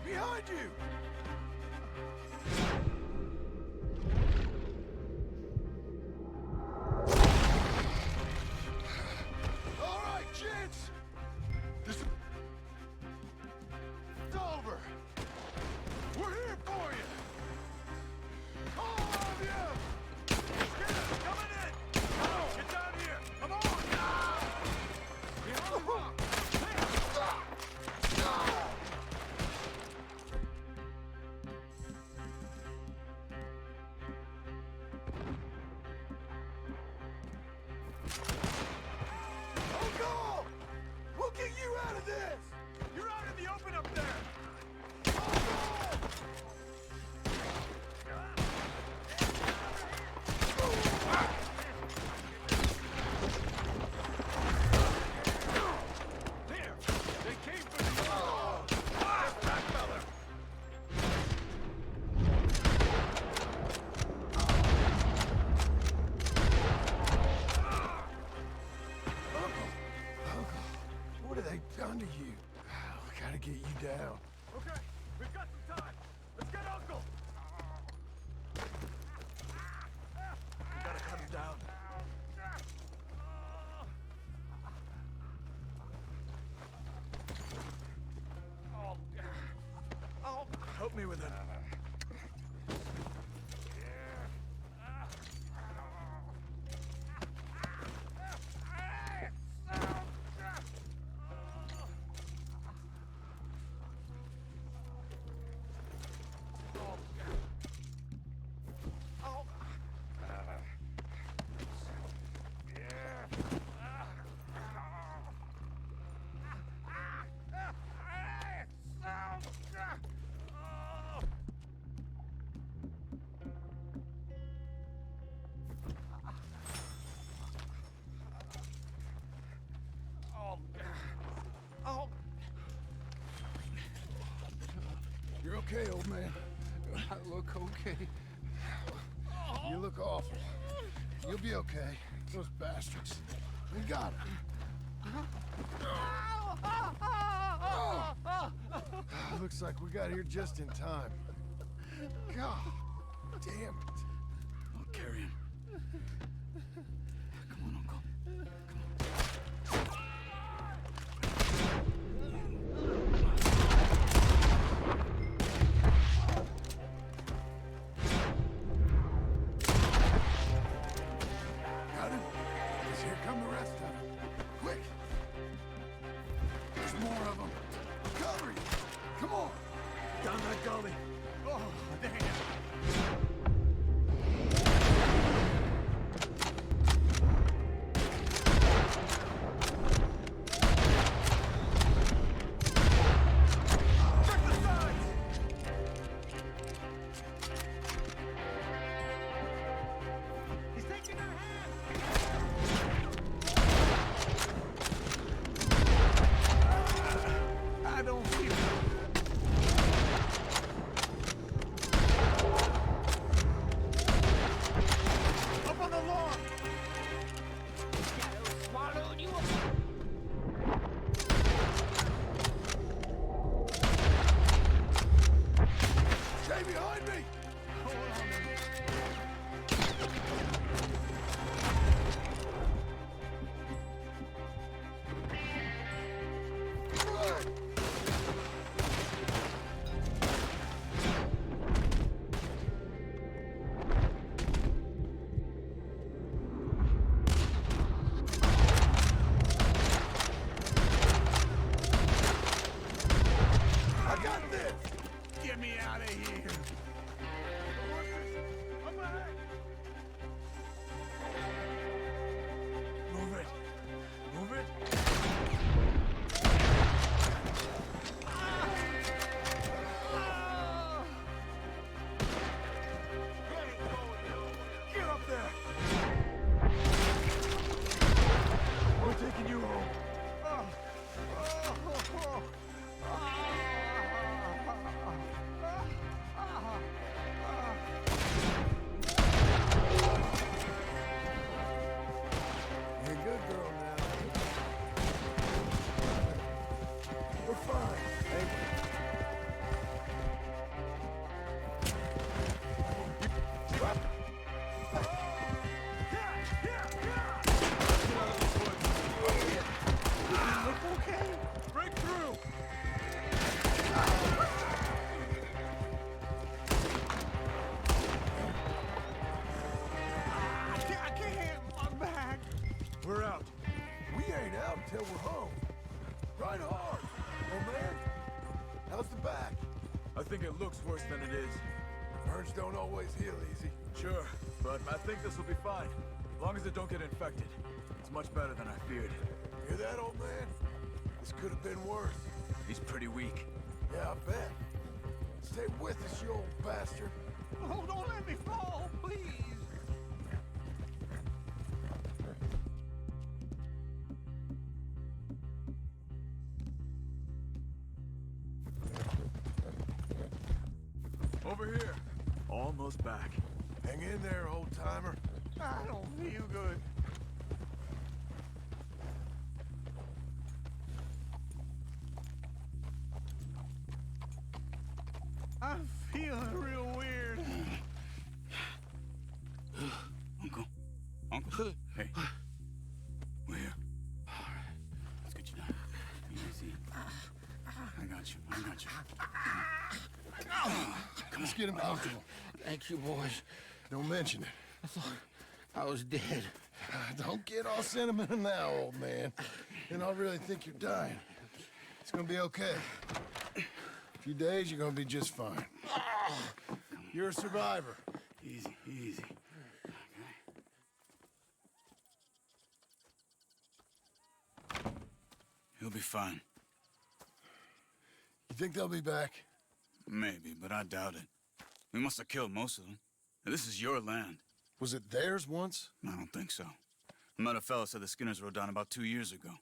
Speaker 18: Behind you! All right, gents! This is over! We're here for you! All of you! Skinner, coming in! Get down here! Come on! Behind the rock! Uncle! We'll get you out of this! You're out in the open up there! There! They came for the... That fella!
Speaker 3: Uncle, what have they done to you? We gotta get you down.
Speaker 18: Okay, we've got some time. Let's get Uncle! We gotta cut him down. Help me with it.
Speaker 3: okay, old man?
Speaker 18: I look okay.
Speaker 3: You look awful. You'll be okay. Those bastards. We got him. Looks like we got here just in time. God damn it.
Speaker 11: I'll carry him. Come on, Uncle.
Speaker 3: Got him? 'Cause here come the rest of them. Quick! There's more of them. Cover you! Come on!
Speaker 6: Down that gully. Oh, damn. He's taking our hand! I don't feel it. Up on the lawn!
Speaker 5: Shadow swallowed you up.
Speaker 3: Stay behind me!
Speaker 6: Hold on a minute.
Speaker 3: I got this!
Speaker 6: Get me out of here! Come back! Move it! Move it! Get up there! We're taking you home.
Speaker 3: You're a good girl now. We're fine. Thank
Speaker 6: Okay, break through. I can't. I'm back.
Speaker 3: We're out. We ain't out until we're home. Right hard. Oh, man. How's the back?
Speaker 18: I think it looks worse than it is.
Speaker 3: Burns don't always heal easy.
Speaker 18: Sure, but I think this will be fine. As long as it don't get infected. It's much better than I feared.
Speaker 3: Hear that, old man? This could have been worse.
Speaker 18: He's pretty weak.
Speaker 3: Yeah, I bet. Stay with us, you old bastard.
Speaker 6: Oh, don't let me fall, please.
Speaker 18: Over here. Almost back.
Speaker 3: Hang in there, old-timer.
Speaker 6: I don't feel good. I'm feeling real weird.
Speaker 11: Uncle. Uncle. Hey. We're here. Let's get you down. Easy. I got you. I got you.
Speaker 3: Let's get him comfortable.
Speaker 21: Thank you, boys.
Speaker 3: Don't mention it.
Speaker 21: I thought I was dead.
Speaker 3: Don't get all sentimental now, old man. And I really think you're dying. It's gonna be okay. A few days, you're gonna be just fine. You're a survivor.
Speaker 11: Easy, easy. Okay. He'll be fine.
Speaker 3: You think they'll be back?
Speaker 11: Maybe, but I doubt it. We must have killed most of them. This is your land.
Speaker 3: Was it theirs once?
Speaker 11: I don't think so. I met a fella said the Skinners rode down about 2 years ago.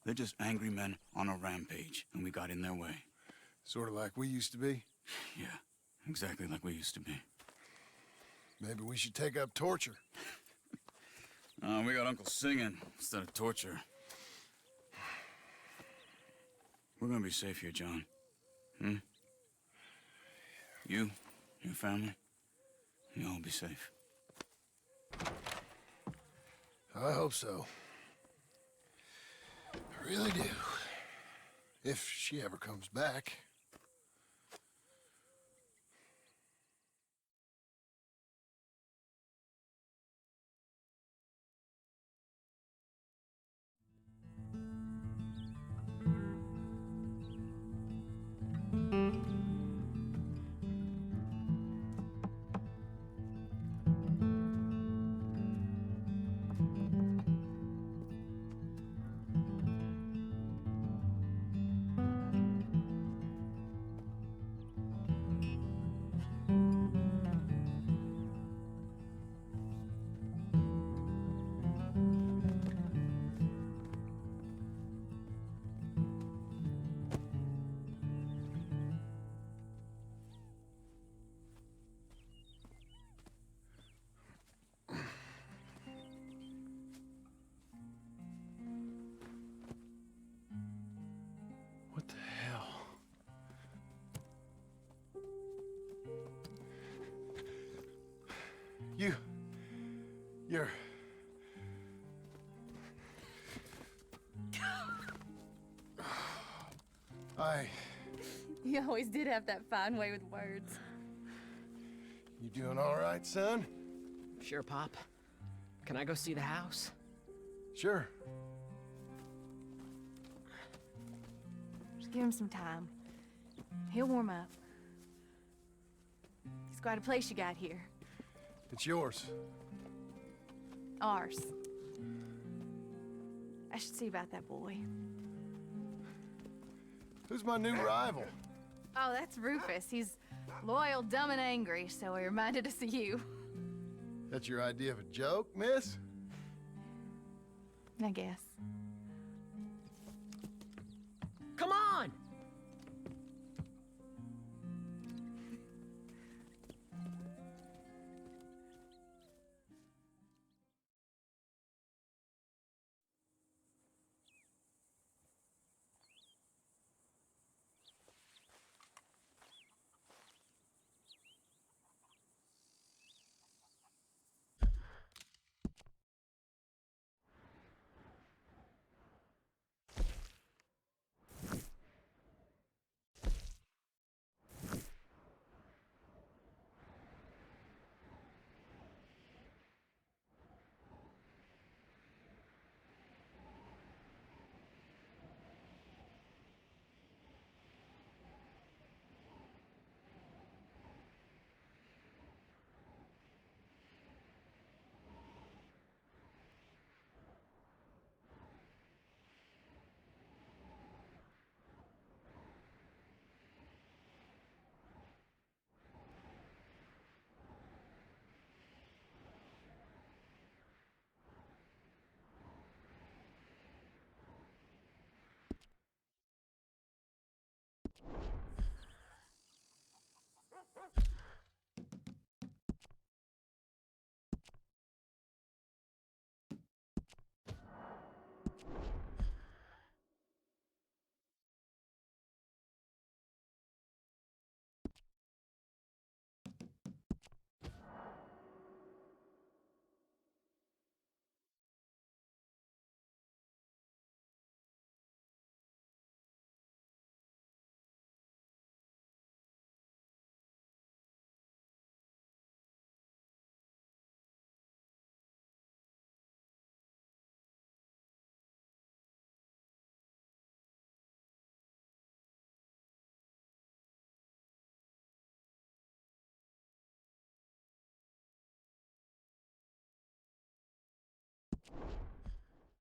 Speaker 11: They're just angry men on a rampage, and we got in their way.
Speaker 3: Sort of like we used to be?
Speaker 11: Yeah, exactly like we used to be.
Speaker 3: Maybe we should take up torture.
Speaker 11: We got Uncle singing instead of torture. We're gonna be safe here, John. Hmm? You, your family, you'll all be safe.
Speaker 3: I hope so. I really do. If she ever comes back. What the hell? You're...
Speaker 8: You always did have that fine way with words.
Speaker 3: You doing all right, son?
Speaker 5: Sure, Pop. Can I go see the house?
Speaker 3: Sure.
Speaker 8: Just give him some time. He'll warm up. It's quite a place you got here.
Speaker 3: It's yours.
Speaker 8: Ours. I should see about that boy.
Speaker 3: Who's my new rival?
Speaker 8: Oh, that's Rufus. He's loyal, dumb, and angry, so he reminded us of you.
Speaker 3: That's your idea of a joke, miss?
Speaker 8: I guess.
Speaker 5: Come on!